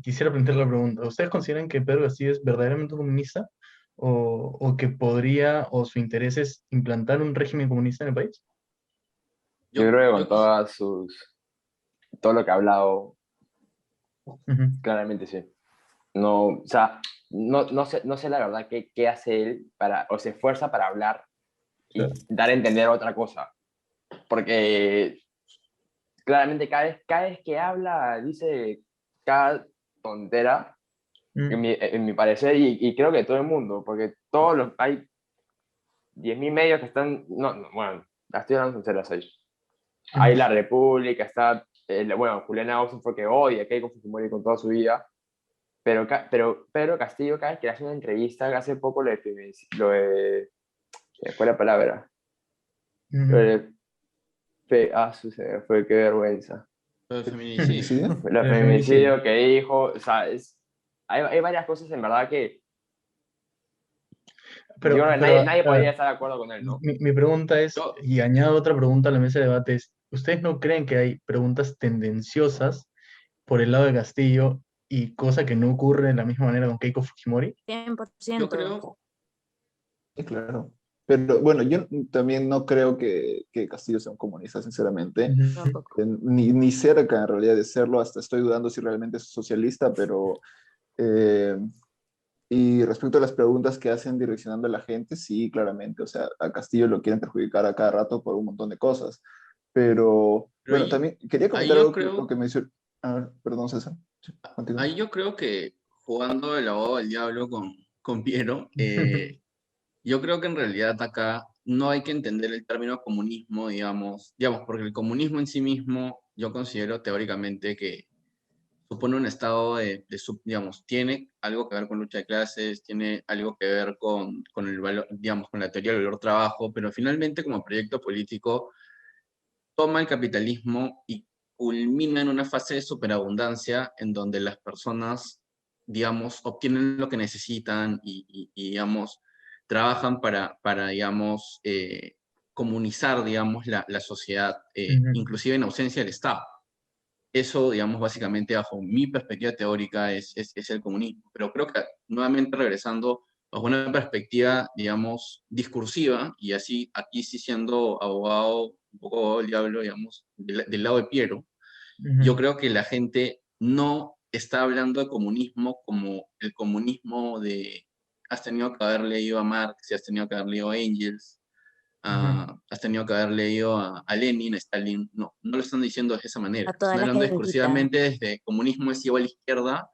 Speaker 1: quisiera plantear la pregunta. ¿Ustedes consideran que Pedro Castillo es verdaderamente comunista o que podría o su interés es implantar un régimen comunista en el país?
Speaker 4: Yo
Speaker 6: Yo,
Speaker 4: creo que
Speaker 6: yo,
Speaker 4: con todo lo que ha hablado,
Speaker 1: Ujú.
Speaker 4: claramente sí. No, o sea, no sé la verdad qué hace él o se esfuerza para hablar y
Speaker 1: Claro.
Speaker 4: dar a entender otra cosa. Porque claramente cada vez que habla dice cada tontera,
Speaker 1: Mm,
Speaker 4: en mi parecer, y creo que todo el mundo, porque hay 10.000 medios que están, bueno, la estoy hablando sinceras ahí. Hay
Speaker 1: ujú.
Speaker 4: La República, está, bueno, Juliana Austin fue que odia a Keiko Fujimori con toda su vida, pero Pedro Castillo cada vez que le hace una entrevista, hace poco fue la palabra, lo
Speaker 1: Ujú.
Speaker 4: de se fue, qué vergüenza.
Speaker 6: el feminicidio.
Speaker 3: ¿Feminicidio?
Speaker 4: El
Speaker 1: El feminicidio.
Speaker 4: feminicidio que dijo, o sea, hay varias cosas en verdad que
Speaker 1: Pero,
Speaker 4: yo creo que
Speaker 1: pero
Speaker 4: nadie
Speaker 1: a ver,
Speaker 4: podría estar de acuerdo con él, ¿no?
Speaker 1: mi pregunta es,
Speaker 6: Yo,
Speaker 1: y añado otra pregunta a la mesa de debate, es, ¿ustedes no creen que hay preguntas tendenciosas por el lado de Castillo y cosa que no ocurre de la misma manera con Keiko Fujimori?
Speaker 2: 100%.
Speaker 6: yo creo,
Speaker 3: Sí, claro. Pero bueno, yo también no creo que Castillo sea un comunista, sinceramente.
Speaker 1: Ujú.
Speaker 2: Tampoco.
Speaker 3: Ni cerca en realidad de serlo, hasta estoy dudando si realmente es socialista, pero... eh, y respecto a las preguntas que hacen direccionando a la gente, sí, claramente, o sea, a Castillo lo quieren perjudicar a cada rato por un montón de cosas. Pero,
Speaker 6: pero
Speaker 3: bueno, también quería
Speaker 6: ahí
Speaker 3: comentar
Speaker 6: yo
Speaker 3: algo lo que
Speaker 6: creo,
Speaker 3: mencionó. A ver, perdón, César. Sí, continúa.
Speaker 6: ahí yo creo que jugando el abogado del diablo con Piero, yo creo que en realidad acá no hay que entender el término comunismo, digamos, porque el comunismo en sí mismo, yo considero teóricamente que supone un estado digamos, tiene algo que ver con lucha de clases, tiene algo que ver con el valor, digamos, con la teoría del valor trabajo, pero finalmente como proyecto político toma el capitalismo y culmina en una fase de superabundancia en donde las personas, digamos, obtienen lo que necesitan digamos, trabajan digamos, comunizar, digamos, la sociedad,
Speaker 1: Ujú.
Speaker 6: inclusive en ausencia del Estado. Eso, digamos, básicamente bajo mi perspectiva teórica es el comunismo. Pero creo que, nuevamente regresando bajo una perspectiva, digamos, discursiva, y así aquí sí siendo abogado, un poco abogado del diablo, digamos, del lado de Piero, yo
Speaker 1: Ujú.
Speaker 6: creo que la gente no está hablando de comunismo como el comunismo de has tenido que haber leído a Marx, y has tenido que haber leído a Engels,
Speaker 1: Ujú.
Speaker 6: has tenido que haber leído a Lenin, a Stalin. No, no lo están diciendo de esa manera.
Speaker 2: A toda
Speaker 6: Están
Speaker 2: la
Speaker 6: hablando
Speaker 2: gentita.
Speaker 6: discursivamente desde comunismo es igual a izquierda,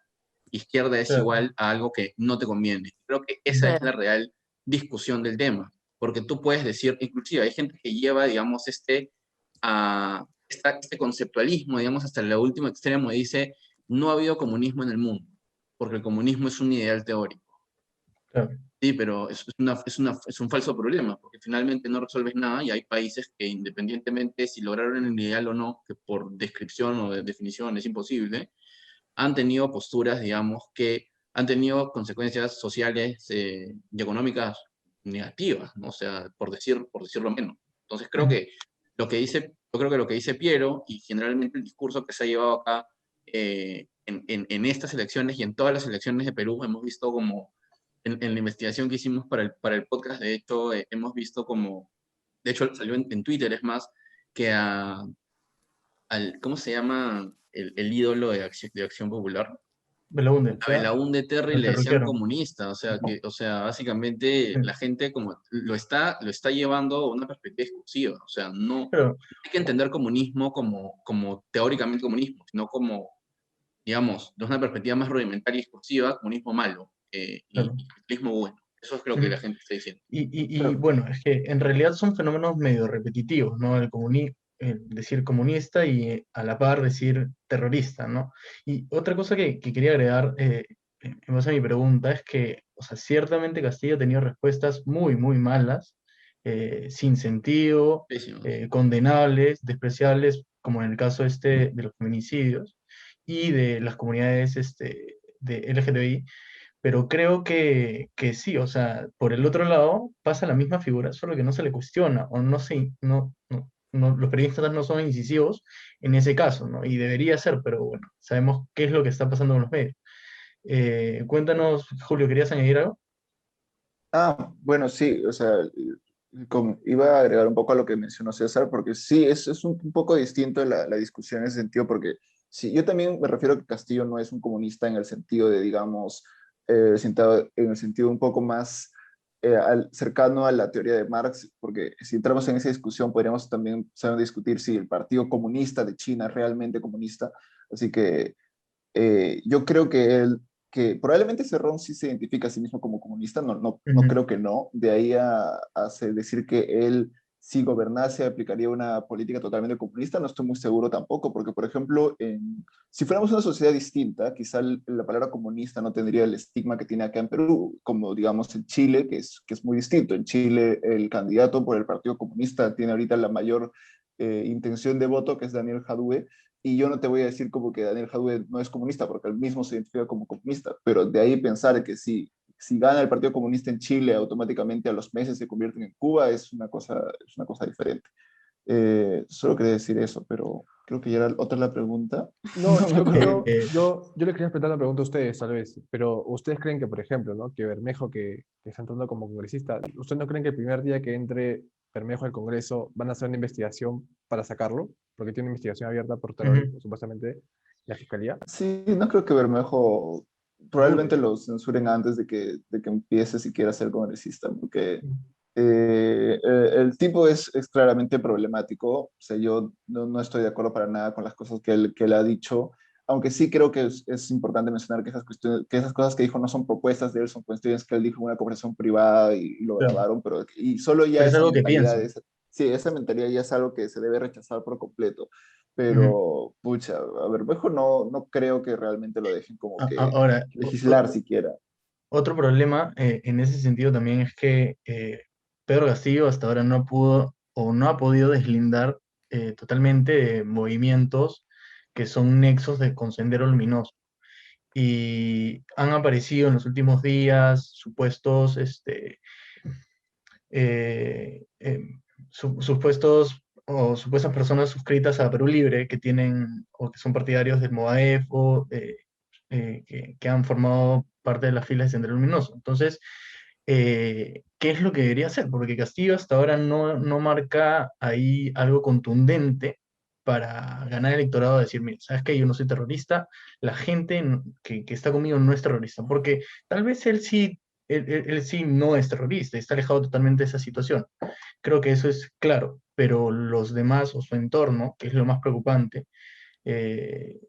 Speaker 6: izquierda es
Speaker 1: Claro.
Speaker 6: igual a algo que no te conviene. Creo que esa es
Speaker 1: Ujú.
Speaker 6: la
Speaker 2: Claro.
Speaker 6: real discusión del tema, porque tú puedes decir, inclusive hay gente que lleva, digamos, este conceptualismo, digamos, hasta el último extremo y dice, no ha habido comunismo en el mundo, porque el comunismo es un ideal teórico.
Speaker 1: Claro.
Speaker 6: Sí, pero es un falso problema, porque finalmente no resuelves nada y hay países que independientemente si lograron el ideal o no, que por descripción o de definición es imposible, han tenido posturas, digamos, que han tenido consecuencias sociales y económicas negativas, ¿no? O sea, por decirlo menos. Entonces creo
Speaker 1: Ujú.
Speaker 6: que yo creo que lo que dice Piero y generalmente el discurso que se ha llevado acá en estas elecciones y en todas las elecciones de Perú hemos visto como en la investigación que hicimos para el podcast, de hecho, hemos visto como, de hecho, salió en Twitter, es más, que ¿cómo se llama el ídolo de Acción Popular?
Speaker 1: Belaúnde,
Speaker 6: A Belaúnde Terry
Speaker 1: al
Speaker 6: le decían
Speaker 1: perruquero.
Speaker 6: comunista, o sea, básicamente
Speaker 1: Sí.
Speaker 6: la gente como lo está llevando a una perspectiva exclusiva, o sea, no
Speaker 1: Pero,
Speaker 6: hay que entender comunismo como teóricamente comunismo, sino como, digamos, de una perspectiva más rudimentaria y exclusiva, comunismo malo
Speaker 1: claro.
Speaker 6: y capitalismo bueno. Eso es lo que
Speaker 1: Ujú.
Speaker 6: la gente está diciendo.
Speaker 1: Y
Speaker 3: Claro.
Speaker 1: bueno, es que en realidad son fenómenos medio repetitivos, ¿no? Decir comunista y a la par decir terrorista, ¿no? Y otra cosa que quería agregar en base a mi pregunta es que, o sea, ciertamente Castillo ha tenido respuestas muy, muy malas, sin sentido,
Speaker 6: Pésimos.
Speaker 1: condenables, despreciables, como en el caso este de los feminicidios y de las comunidades de LGTBI, pero creo que sí, o sea, por el otro lado pasa la misma figura, solo que no se le cuestiona, o los periodistas no son incisivos en ese caso, ¿no? Y debería ser, pero bueno, sabemos qué es lo que está pasando con los medios. Cuéntanos, Julio, ¿querías añadir algo?
Speaker 3: Ah, bueno, sí, o sea, iba a agregar un poco a lo que mencionó César, porque sí, es un poco distinto la discusión en ese sentido, porque sí, yo también me refiero a que Castillo no es un comunista en el sentido de, digamos, en el sentido un poco más cercano a la teoría de Marx, porque si entramos en esa discusión podríamos también saber discutir si el Partido Comunista de China es realmente comunista, así que yo creo que probablemente Cerrón sí se identifica a sí mismo como comunista, no
Speaker 1: Ujú.
Speaker 3: creo que no. De ahí decir que él, si gobernase, aplicaría una política totalmente comunista, no estoy muy seguro tampoco, porque, por ejemplo, si fuéramos una sociedad distinta, quizá la palabra comunista no tendría el estigma que tiene acá en Perú, como digamos en Chile, que es muy distinto. En Chile, el candidato por el Partido Comunista tiene ahorita la mayor intención de voto, que es Daniel Jadue, y yo no te voy a decir como que Daniel Jadue no es comunista, porque él mismo se identifica como comunista, pero de ahí pensar que si gana el Partido Comunista en Chile, automáticamente a los meses se convierten en Cuba, es una cosa diferente. Solo quería decir eso, pero creo que ya era otra la pregunta.
Speaker 5: No,
Speaker 3: No me acuerdo.
Speaker 5: yo le quería preguntar una pregunta a ustedes, tal vez, pero ¿ustedes creen que, por ejemplo, ¿no? que Bermejo, que está entrando como congresista, ¿ustedes no creen que el primer día que entre Bermejo al Congreso van a hacer una investigación para sacarlo? Porque tiene una investigación abierta por terrorismo, supuestamente, la Fiscalía.
Speaker 3: Sí, no creo que Bermejo probablemente lo censuren antes de que empiece siquiera a ser congresista, porque el tipo es claramente problemático. O sea, yo no estoy de acuerdo para nada con las cosas que él ha dicho, aunque sí creo que es importante mencionar que que esas cosas que dijo no son propuestas de él, son cuestiones que él dijo en una conversación privada y lo
Speaker 1: Claro.
Speaker 3: grabaron, y solo ya
Speaker 1: Pero es
Speaker 3: esa
Speaker 1: algo que
Speaker 3: mentalidad,
Speaker 1: pienso.
Speaker 3: sí, esa mentalidad ya es algo que se debe rechazar por completo.
Speaker 1: Ujú.
Speaker 3: Pero, pucha, a ver, mejor no creo que realmente lo dejen como que
Speaker 1: Ahora,
Speaker 3: legislar siquiera.
Speaker 1: otro problema en ese sentido también es que Pedro Castillo hasta ahora no pudo o no ha podido deslindar totalmente movimientos que son nexos con Sendero Luminoso. Y han aparecido en los últimos días supuestos, eh, eh, supuestos o supuestas personas suscritas a Perú Libre que tienen o que son partidarios del MOAEF o que han formado parte de las filas de Sendero Luminoso. Entonces, ¿qué es lo que debería hacer? Porque Castillo hasta ahora no marca ahí algo contundente para ganar el electorado, de decir, mira, ¿sabes qué? Yo no soy terrorista, la gente que está conmigo no es terrorista, porque tal vez él sí no es terrorista, está alejado totalmente de esa situación. Creo que eso es claro, pero los demás o su entorno, que es lo más preocupante, eh,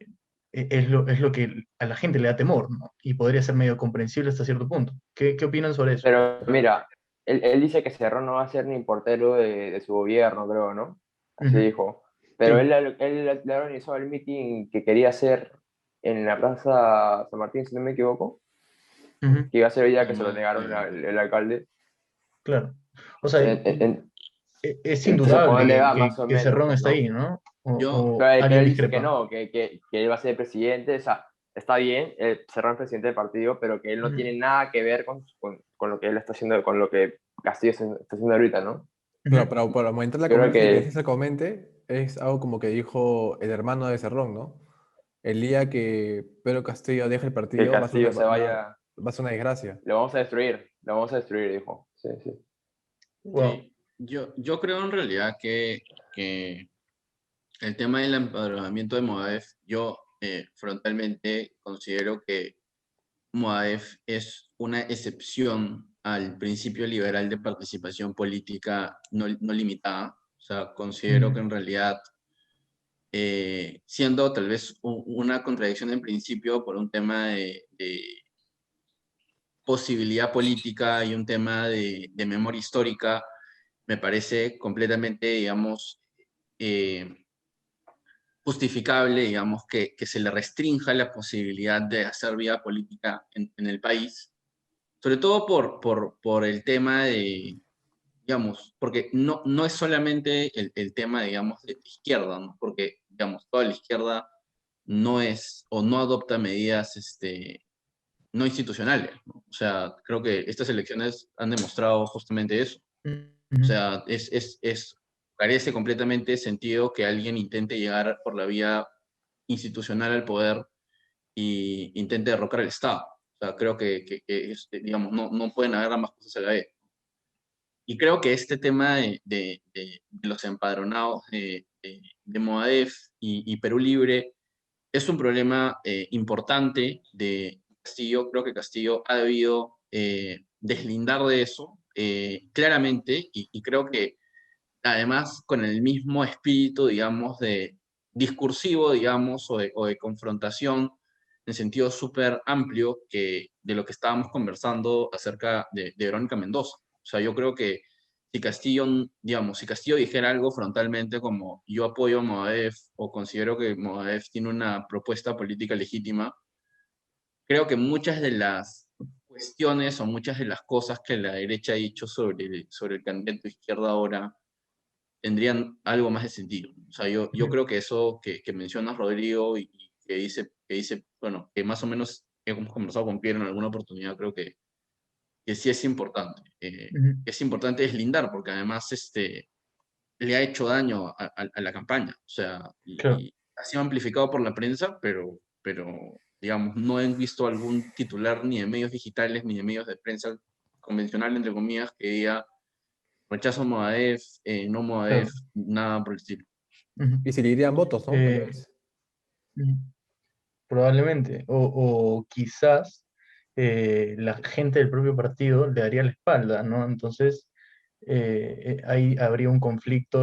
Speaker 1: es lo que a la gente le da temor, ¿no? Y podría ser medio comprensible hasta cierto punto. ¿Qué opinan sobre eso?
Speaker 4: Pero mira, él dice que Cerrón no va a ser ni portero de su gobierno, creo, ¿no? Así
Speaker 1: Ujú.
Speaker 4: dijo. Pero
Speaker 1: Sí.
Speaker 4: él le organizó el meeting que quería hacer en la Plaza San Martín, si no me equivoco,
Speaker 1: Ujú.
Speaker 4: que iba a ser el día que se lo
Speaker 6: No,
Speaker 4: negaron el alcalde.
Speaker 1: Claro. O sea,
Speaker 4: En- en-
Speaker 1: es
Speaker 4: entonces, ¿por
Speaker 1: indudable
Speaker 4: dónde va más o
Speaker 1: que
Speaker 4: menos,
Speaker 1: Cerrón
Speaker 4: pues,
Speaker 1: está
Speaker 4: no?
Speaker 1: ahí, ¿no?
Speaker 6: yo,
Speaker 1: O
Speaker 4: Pero
Speaker 1: alguien
Speaker 4: él dice que
Speaker 1: discrepa.
Speaker 4: no, que él va a ser presidente, o sea, está bien, Cerrón es presidente del partido, pero que él no
Speaker 1: Ujú.
Speaker 4: tiene nada que ver con lo que él está haciendo, con lo que Castillo está haciendo ahorita, ¿no?
Speaker 5: Claro,
Speaker 1: Ujú.
Speaker 5: para aumentar la
Speaker 4: Yo creo
Speaker 5: conversa y que sí
Speaker 4: que,
Speaker 5: se comente, es algo como que dijo el hermano de Cerrón, ¿no? El día que Pedro Castillo deje el
Speaker 4: que
Speaker 5: partido
Speaker 4: Castillo se vaya,
Speaker 5: va a ser una desgracia.
Speaker 4: lo vamos a destruir, dijo. Sí, sí.
Speaker 1: Wow.
Speaker 6: sí, yo creo en realidad que el tema del empadronamiento de Moadef, yo frontalmente considero que Moadef es una excepción al principio liberal de participación política no limitada. O sea, considero que
Speaker 1: Ujú.
Speaker 6: en realidad, siendo tal vez una contradicción en principio por un tema de posibilidad política y un tema de memoria histórica, me parece completamente, digamos, eh, justificable, digamos, que se le restrinja la posibilidad de hacer vida política en el país, sobre todo por el tema de, digamos, porque no es solamente el tema, digamos, de la izquierda, ¿no? Porque, digamos, toda la izquierda no es o no adopta medidas no institucionales, ¿no? O sea, creo que estas elecciones han demostrado justamente eso. O
Speaker 1: Ujú.
Speaker 6: sea, carece completamente de sentido que alguien intente llegar por la vía institucional al poder y intente derrocar el Estado. O sea, creo digamos, no pueden haber ambas cosas a la vez. Y creo que este tema de los empadronados de Moadef y Perú Libre es un problema importante de Castillo. Creo que Castillo ha debido deslindar de eso claramente y creo que además con el mismo espíritu, digamos, de discursivo, digamos, o de confrontación en sentido súper amplio de lo que estábamos conversando acerca de Verónica Mendoza. O sea, yo creo que si Castillo, digamos, si Castillo dijera algo frontalmente como yo apoyo a Moadef o considero que Moadef tiene una propuesta política legítima, creo que muchas de las cuestiones o muchas de las cosas que la derecha ha dicho sobre el candidato de izquierda ahora tendrían algo más de sentido. O sea, yo creo que eso que mencionas, Rodrigo, y bueno, que más o menos hemos conversado con Pierre en alguna oportunidad, creo que sí es importante.
Speaker 1: Ujú.
Speaker 6: Es importante deslindar, porque además le ha hecho daño a la campaña. O sea,
Speaker 1: Claro.
Speaker 6: y ha sido amplificado por la prensa, pero, digamos, no he visto algún titular ni de medios digitales ni de medios de prensa convencional, entre comillas, que diga rechazo Movadef, no Movadef,
Speaker 1: Claro.
Speaker 6: nada por el estilo.
Speaker 1: Ujú.
Speaker 5: Y si le irían votos, ¿no? Tal
Speaker 1: Eh,
Speaker 5: vez.
Speaker 1: ujú. Probablemente. O quizás la gente del propio partido le daría la espalda, ¿no? Entonces, ahí habría un conflicto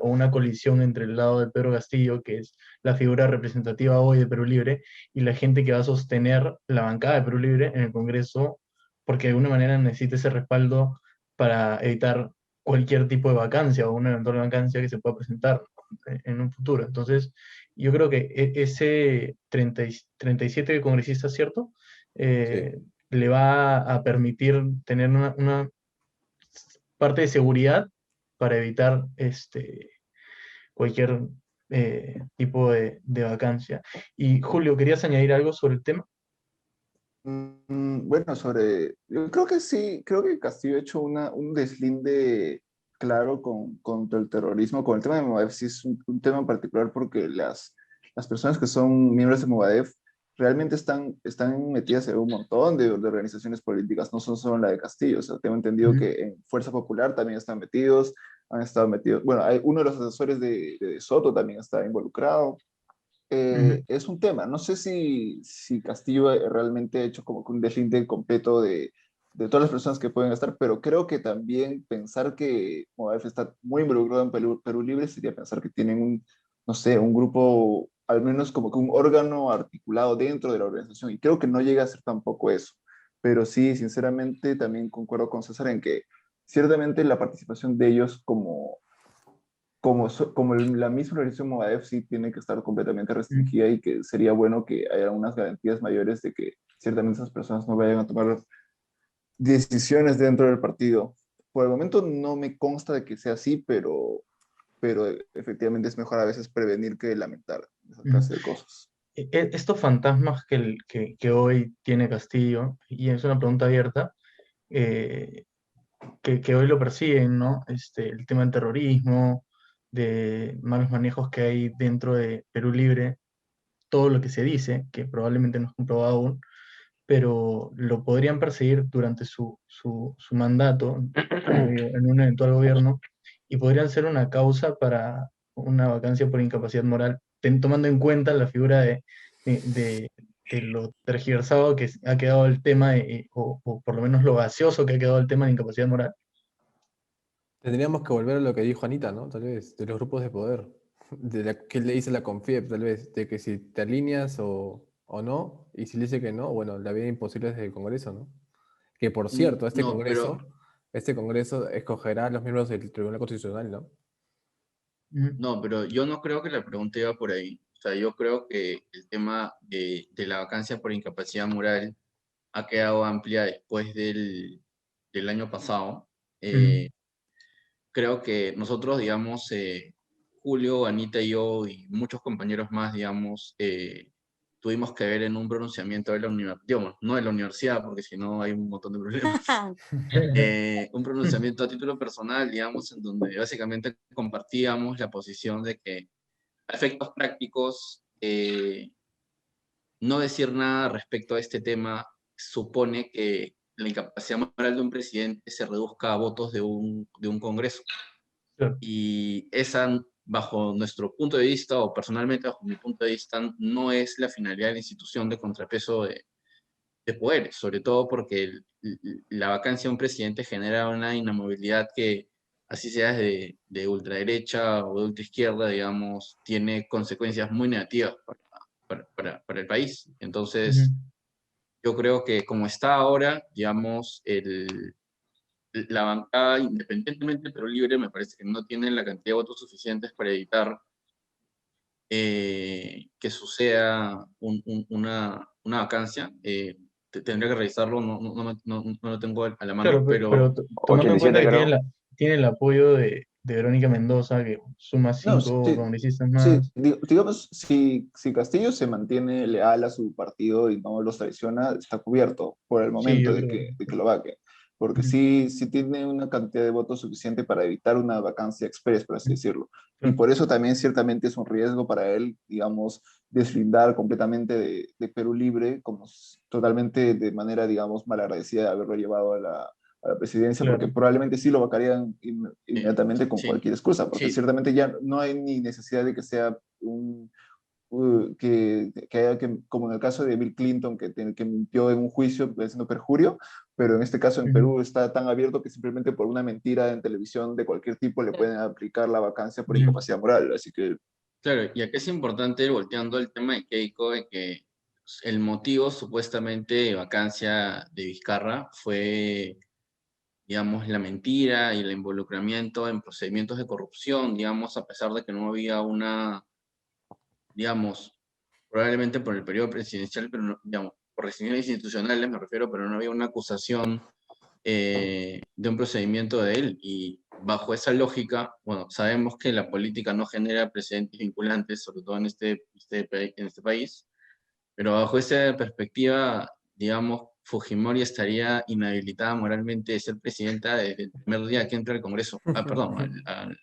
Speaker 1: o una colisión entre el lado de Pedro Castillo, que es la figura representativa hoy de Perú Libre, y la gente que va a sostener la bancada de Perú Libre en el Congreso, porque de alguna manera necesita ese respaldo para evitar cualquier tipo de vacancia o una eventual vacancia que se pueda presentar en un futuro. Entonces, yo creo que ese 37 congresistas, ¿cierto?
Speaker 5: Sí.
Speaker 1: Le va a permitir tener una parte de seguridad para evitar cualquier tipo de vacancia. Y Julio, ¿querías añadir algo sobre el tema?
Speaker 3: Bueno, yo creo que sí, creo que Castillo ha hecho un deslinde claro contra el terrorismo. Con el tema de Movadef sí es un tema en particular porque las personas que son miembros de Movadef realmente están metidas en un montón de organizaciones políticas, no son solo la de Castillo. O sea, tengo entendido
Speaker 1: Ujú,
Speaker 3: que en Fuerza Popular también están metidos, han estado metidos, bueno, uno de los asesores de Soto también está involucrado.
Speaker 1: ujú,
Speaker 3: Es un tema. No sé si Castillo realmente ha hecho como que un deslinde completo de todas las personas que pueden estar, pero creo que también pensar que Movadef está muy involucrado en Perú Libre sería pensar que tienen no sé, un grupo, al menos como que un órgano articulado dentro de la organización, y creo que no llega a ser tampoco eso. Pero sí, sinceramente, también concuerdo con César en que ciertamente la participación de ellos como la misma organización Movadef sí tiene que estar completamente
Speaker 1: ujú,
Speaker 3: restringida y que sería bueno que haya unas garantías mayores de que ciertamente esas personas no vayan a tomar decisiones dentro del partido. Por el momento no me consta de que sea así, pero efectivamente es mejor a veces prevenir que lamentar esa
Speaker 1: ujú.
Speaker 3: clase de cosas.
Speaker 1: Estos fantasmas que hoy tiene Castillo, y es una pregunta abierta, eh, que hoy lo persiguen, ¿no? El tema del terrorismo, de malos manejos que hay dentro de Perú Libre, todo lo que se dice, que probablemente no es comprobado aún, pero lo podrían perseguir durante su mandato, como digo, en un eventual gobierno, y podrían ser una causa para una vacancia por incapacidad moral, tomando en cuenta la figura de, de- de lo tergiversado que ha quedado el tema, o por lo menos lo gaseoso que ha quedado el tema de incapacidad moral.
Speaker 5: Tendríamos que volver a lo que dijo Anita, ¿no? Tal vez, de los grupos de poder. ¿Qué le dice la CONFIEP, tal vez? De que si te alineas o no, y si le dice que no, bueno, la vida imposible desde el Congreso, ¿no? Que por cierto,
Speaker 6: No, pero
Speaker 5: este Congreso escogerá a los miembros del Tribunal Constitucional, ¿no?
Speaker 1: Ujú,
Speaker 6: No, pero yo no creo que la pregunta iba por ahí. O sea, yo creo que el tema de la vacancia por incapacidad moral ha quedado amplia después del año pasado.
Speaker 1: ujú,
Speaker 6: Eh, Creo que nosotros, digamos, Julio, Anita y yo y muchos compañeros más, digamos, tuvimos que ver en un pronunciamiento de la universidad, digamos, no de la universidad, porque si no hay un montón de problemas, un pronunciamiento a título personal, digamos, en donde básicamente compartíamos la posición de que a efectos prácticos, no decir nada respecto a este tema supone que la incapacidad moral de un presidente se reduzca a votos de un Congreso.
Speaker 1: claro,
Speaker 6: Y esa, bajo nuestro punto de vista, o personalmente bajo mi punto de vista, no es la finalidad de la institución de contrapeso de poderes, sobre todo porque la vacancia de un presidente genera una inamovilidad que, así sea de ultraderecha o de ultraizquierda, digamos, tiene consecuencias muy negativas para el país.
Speaker 1: ujú,
Speaker 6: Entonces, yo creo que como está ahora, digamos, la bancada, independientemente pero libre, me parece que no tiene la cantidad de votos suficientes para evitar que suceda una vacancia. Tendría que revisarlo, no lo tengo a la mano,
Speaker 1: claro,
Speaker 6: pero
Speaker 1: pero tomando en cuenta
Speaker 4: 87
Speaker 1: que
Speaker 4: creo.
Speaker 1: tiene el apoyo de Verónica Mendoza, que suma
Speaker 3: No,
Speaker 1: 5
Speaker 3: sí,
Speaker 1: congresistas
Speaker 3: sí,
Speaker 1: más.
Speaker 3: digamos, si Castillo se mantiene leal a su partido y no los traiciona, está cubierto por el
Speaker 1: Sí,
Speaker 3: momento
Speaker 1: yo
Speaker 3: de
Speaker 1: creo
Speaker 3: que lo vaquen. Porque
Speaker 1: Ujú,
Speaker 3: sí tiene una cantidad de votos suficiente para evitar una vacancia express, por así
Speaker 1: ujú,
Speaker 3: decirlo. Y
Speaker 1: claro,
Speaker 3: por eso también ciertamente es un riesgo para él, digamos, deslindar completamente de Perú Libre, como totalmente de manera, digamos, malagradecida de haberlo llevado a la presidencia, porque
Speaker 1: claro.
Speaker 3: probablemente sí lo vacarían
Speaker 6: Sí,
Speaker 3: inmediatamente con
Speaker 6: sí,
Speaker 3: cualquier excusa, porque
Speaker 6: sí,
Speaker 3: ciertamente ya no hay ni necesidad de que sea que haya que, como en el caso de Bill Clinton, que mintió en un juicio haciendo perjurio, pero en este caso en
Speaker 1: Ujú,
Speaker 3: Perú está tan abierto que simplemente por una mentira en televisión de cualquier tipo le pueden aplicar la vacancia por
Speaker 1: ujú,
Speaker 3: incapacidad moral. Así que
Speaker 6: claro, y acá es importante ir volteando el tema de Keiko, de que el motivo supuestamente de vacancia de Vizcarra fue, digamos, la mentira y el involucramiento en procedimientos de corrupción, digamos, a pesar de que no había una, digamos, probablemente por el periodo presidencial, pero no, digamos, por restricciones institucionales me refiero, pero no había una acusación de un procedimiento de él. Y bajo esa lógica, bueno, sabemos que la política no genera precedentes vinculantes, sobre todo en en este país, pero bajo esa perspectiva, digamos, Fujimori estaría inhabilitada moralmente de ser presidenta desde el primer día que entra al Congreso. Ah, perdón, al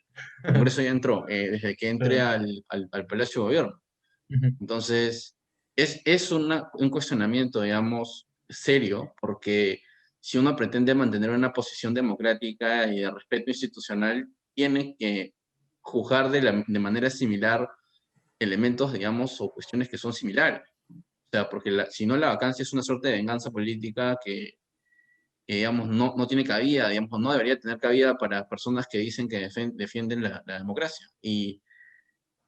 Speaker 6: Congreso ya entró, desde que entre
Speaker 1: claro,
Speaker 6: al Palacio de Gobierno.
Speaker 1: ujú,
Speaker 6: Entonces, es un cuestionamiento, digamos, serio, porque si uno pretende mantener una posición democrática y de respeto institucional, tiene que juzgar de manera similar elementos, digamos, o cuestiones que son similares. O sea, porque si no, la vacancia es una suerte de venganza política que, digamos, no tiene cabida, digamos, no debería tener cabida para personas que dicen que defienden la democracia. Y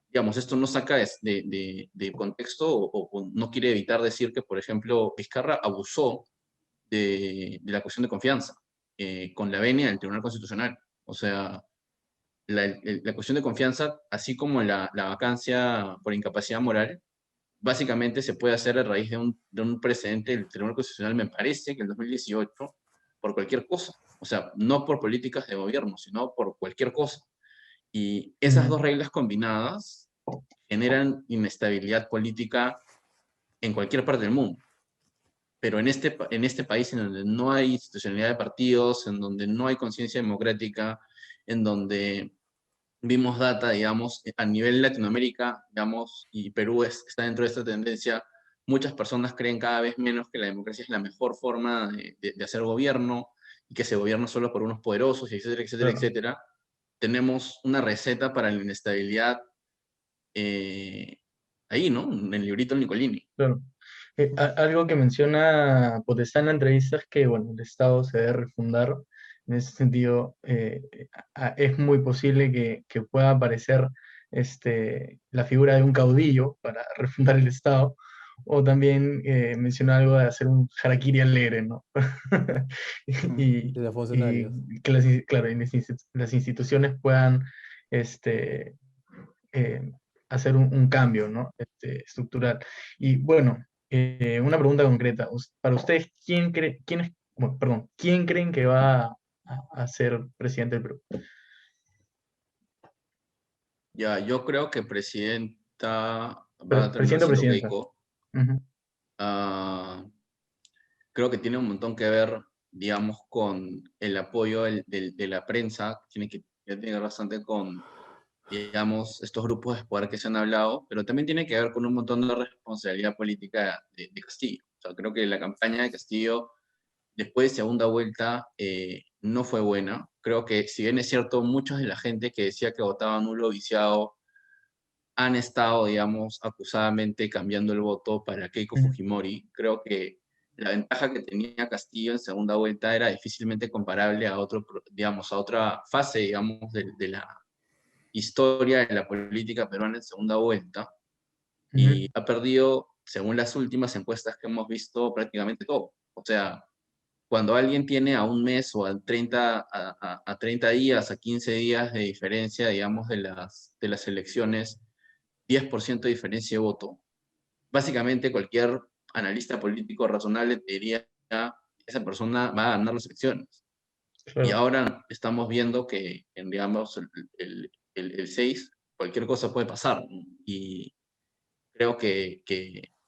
Speaker 6: digamos, esto no saca de contexto o no quiere evitar decir que, por ejemplo, Vizcarra abusó de la cuestión de confianza con la venia del Tribunal Constitucional. O sea, la cuestión de confianza, así como la vacancia por incapacidad moral, básicamente se puede hacer a raíz de un precedente del Tribunal Constitucional, me parece que en 2018, por cualquier cosa. O sea, no por políticas de gobierno, sino por cualquier cosa. Y esas
Speaker 1: ujú,
Speaker 6: dos reglas combinadas generan inestabilidad política en cualquier parte del mundo. Pero en este país en donde no hay institucionalidad de partidos, en donde no hay conciencia democrática, en donde vimos data, digamos, a nivel Latinoamérica, digamos, y Perú está dentro de esta tendencia, muchas personas creen cada vez menos que la democracia es la mejor forma de hacer gobierno y que se gobierna solo por unos poderosos, etcétera, etcétera,
Speaker 1: claro,
Speaker 6: etcétera. Tenemos una receta para la inestabilidad eh, ahí, ¿no? En el librito del Nicolini.
Speaker 1: claro. Algo que menciona Podestá en la entrevista es que, bueno, el Estado se debe refundar. En ese sentido, es muy posible que pueda aparecer la figura de un caudillo para refundar el Estado, o también menciona algo de hacer un harakiri alegre, ¿no? Y,
Speaker 5: De los
Speaker 1: y
Speaker 5: funcionarios.
Speaker 1: que claro, y las instituciones puedan este, eh, hacer un cambio, ¿no? Estructural. Y bueno, una pregunta concreta. Para ustedes, quién es, bueno, perdón, quién creen que va a ser presidente del Perú?
Speaker 6: Ya, yo creo que presidenta va a terminar
Speaker 1: Presidente o
Speaker 6: siendo
Speaker 1: presidenta.
Speaker 6: Keiko.
Speaker 1: Ujú,
Speaker 6: Ah, creo que tiene un montón que ver, digamos, con el apoyo de la prensa. Tiene que ver bastante con, digamos, estos grupos de poder que se han hablado, pero también tiene que ver con un montón de responsabilidad política de Castillo. O sea, creo que la campaña de Castillo después de segunda vuelta no fue buena. Creo que si bien es cierto, muchos de la gente que decía que votaba nulo o viciado han estado, digamos, acusadamente cambiando el voto para Keiko
Speaker 1: ujú,
Speaker 6: Fujimori. Creo que la ventaja que tenía Castillo en segunda vuelta era difícilmente comparable a digamos, a otra fase, digamos, de la historia de la política peruana en segunda vuelta.
Speaker 1: ujú,
Speaker 6: Y ha perdido, según las últimas encuestas que hemos visto, prácticamente todo. O sea, cuando alguien tiene a un mes o a 30 días, a 15 días de diferencia, digamos, de las elecciones, 10% de diferencia de voto, básicamente cualquier analista político razonable te diría que esa persona va a ganar las elecciones. Y
Speaker 1: Claro.
Speaker 6: ahora estamos viendo que, digamos, el 6, cualquier cosa puede pasar, ¿no? Y creo que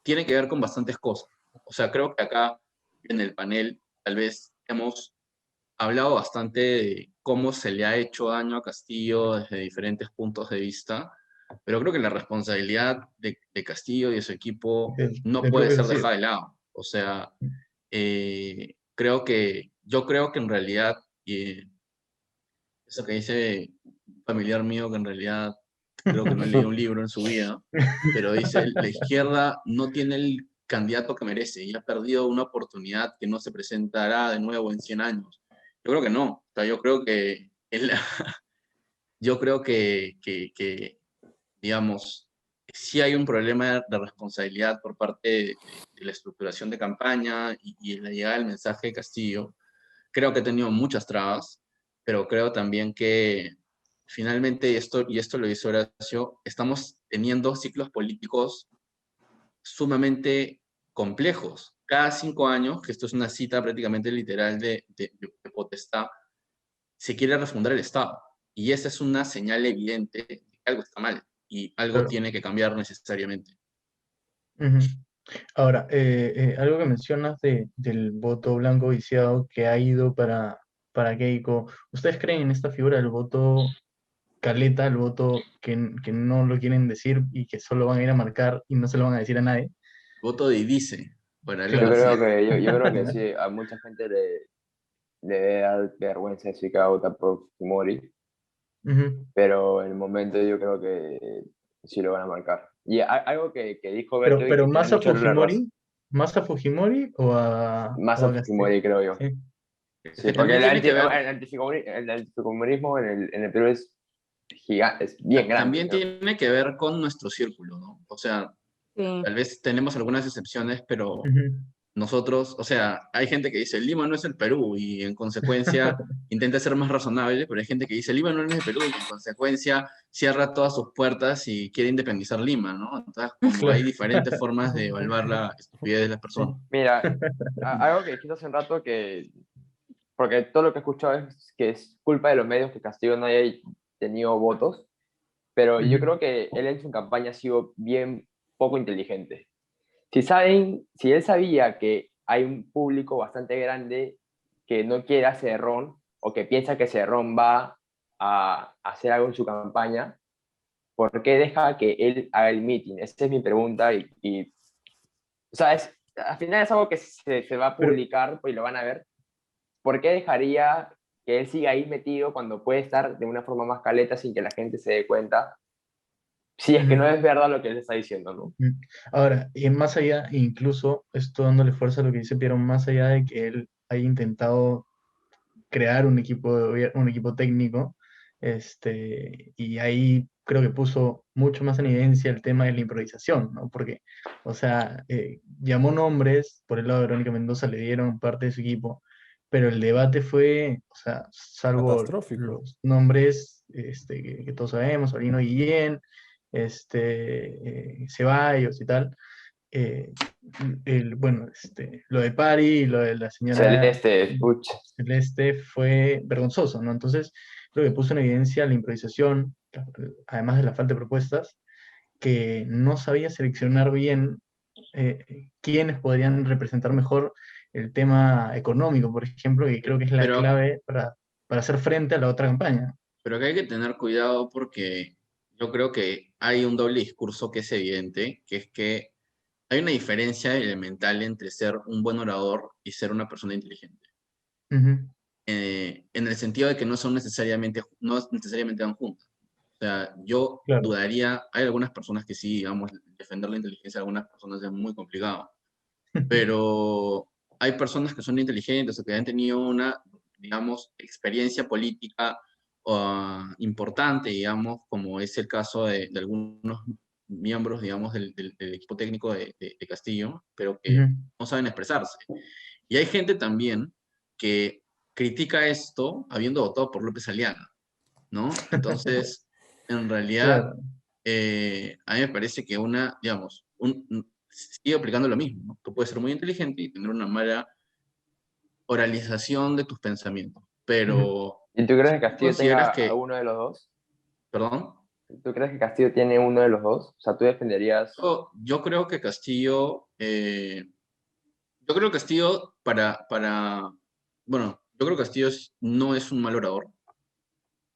Speaker 6: tiene que ver con bastantes cosas. O sea, creo que acá en el panel tal vez hemos hablado bastante de cómo se le ha hecho daño a Castillo desde diferentes puntos de vista, pero creo que la responsabilidad de Castillo y de su equipo no
Speaker 1: Del
Speaker 6: puede
Speaker 1: propio
Speaker 6: ser
Speaker 1: Castillo.
Speaker 6: dejada de lado. O sea, yo creo que en realidad, eso que dice un familiar mío, que en realidad creo que no leía un libro en su vida, pero dice, la izquierda no tiene el candidato que merece y ha perdido una oportunidad que no se presentará de nuevo en 100 años. Yo creo que no. O sea, yo creo que, yo creo que, digamos, sí hay un problema de responsabilidad por parte de la estructuración de campaña y la llegada del mensaje de Castillo. Creo que he tenido muchas trabas, pero creo también que finalmente, y esto lo dice Horacio, estamos teniendo ciclos políticos sumamente complejos. Cada 5 años, que esto es una cita prácticamente literal de Potestad, se quiere refundar el Estado. Y esa es una señal evidente de que algo está mal y algo
Speaker 1: Claro.
Speaker 6: tiene que cambiar necesariamente.
Speaker 1: Ujú. Ahora, algo que mencionas del voto blanco viciado que ha ido para Keiko, ¿ustedes creen en esta figura del voto caleta, el voto que no lo quieren decir y que solo van a ir a marcar y no se lo van a decir a nadie?
Speaker 6: Voto de dice, para
Speaker 4: Yo
Speaker 1: Claro.
Speaker 6: Lula.
Speaker 4: creo que, yo creo que sí, a mucha gente le debe dar vergüenza decir que va a votar por Fujimori,
Speaker 1: Ujú.
Speaker 4: pero en el momento yo creo que sí lo van a marcar. Y algo que dijo Beto y
Speaker 1: Pero
Speaker 4: que tiene
Speaker 1: más a
Speaker 4: mucho la razón,
Speaker 1: ¿más a Fujimori
Speaker 4: más
Speaker 1: o
Speaker 4: a
Speaker 1: a Castillo?
Speaker 4: Fujimori creo yo.
Speaker 1: Sí.
Speaker 6: Es
Speaker 4: Sí,
Speaker 6: que
Speaker 4: porque
Speaker 6: también tiene que ver,
Speaker 4: el anticomunismo en el Perú es gigante, es bien grande,
Speaker 6: también
Speaker 4: ¿no?
Speaker 6: tiene que ver con nuestro círculo, ¿no? O sea,
Speaker 2: Sí.
Speaker 6: tal vez tenemos algunas excepciones, pero
Speaker 1: Ujú.
Speaker 6: nosotros, o sea, hay gente que dice Lima no es el Perú y en consecuencia intenta ser más razonable, pero hay gente que dice Lima no es el Perú y en consecuencia cierra todas sus puertas y quiere independizar Lima, ¿no? Entonces, como hay
Speaker 1: Claro.
Speaker 6: diferentes formas de evaluar la estupidez de las personas.
Speaker 4: Mira, algo que dijiste hace un rato porque todo lo que he escuchado es que es culpa de los medios que Castillo no haya tenido votos, pero yo
Speaker 1: Ujú.
Speaker 4: creo que él en su campaña ha sido bien poco inteligente. Si él sabía que hay un público bastante grande que no quiere a Cerrón o que piensa que Cerrón va a hacer algo en su campaña, ¿por qué deja que él haga el meeting? Esa es mi pregunta o sea, al final es algo que se va a
Speaker 1: Pero,
Speaker 4: publicar y lo van a ver. ¿Por qué dejaría que él siga ahí metido cuando puede estar de una forma más caleta sin que la gente se dé cuenta? Si es que no
Speaker 1: ujú.
Speaker 4: es verdad lo que él está diciendo, ¿no?
Speaker 1: Mm. Ahora, y más allá, incluso esto dándole fuerza a lo que dice Piero, más allá de que él haya intentado crear un equipo un equipo técnico, y ahí creo que puso mucho más en evidencia el tema de la improvisación, ¿no? Porque, o sea, llamó nombres, por el lado de Verónica Mendoza le dieron parte de su equipo, pero el debate fue, o sea, salvo
Speaker 5: Catastrófico.
Speaker 1: los nombres que todos sabemos, Aurelio Guillén, Ceballos y tal, eh, bueno, lo de Pari y lo de la señora
Speaker 4: Celeste, pucha.
Speaker 1: Celeste fue vergonzoso, ¿no? Entonces, creo que puso en evidencia la improvisación, además de la falta de propuestas, que no sabía seleccionar bien quiénes podrían representar mejor el tema económico, por ejemplo, que creo que es la
Speaker 6: Pero,
Speaker 1: clave para hacer frente a la otra campaña.
Speaker 6: pero que hay que tener cuidado porque yo creo que hay un doble discurso que es evidente, que es que hay una diferencia elemental entre ser un buen orador y ser una persona inteligente.
Speaker 1: Ujú.
Speaker 6: En el sentido de que no necesariamente van juntas. O sea, yo
Speaker 1: Claro.
Speaker 6: dudaría, hay algunas personas que sí, digamos, defender la inteligencia de algunas personas es muy complicado, pero hay personas que son inteligentes o que han tenido una, digamos, experiencia política importante, digamos, como es el caso de algunos miembros, digamos, del equipo técnico de Castillo, pero que
Speaker 1: Ujú.
Speaker 6: no saben expresarse. Y hay gente también que critica esto habiendo votado por López Aliaga, ¿no? Entonces, en realidad,
Speaker 1: Claro.
Speaker 6: a mí me parece que digamos, sigue aplicando lo mismo, ¿no? Tú puedes ser muy inteligente y tener una mala oralización de tus pensamientos. pero
Speaker 4: ¿Y tú crees que Castillo tenga
Speaker 6: ¿consideras
Speaker 4: a
Speaker 6: que,
Speaker 4: uno de los dos?
Speaker 6: perdón?
Speaker 4: ¿Tú crees que Castillo tiene uno de los dos? O sea, ¿tú defenderías?
Speaker 6: Yo creo que Castillo, yo creo que Castillo bueno, yo creo que Castillo no es un mal orador.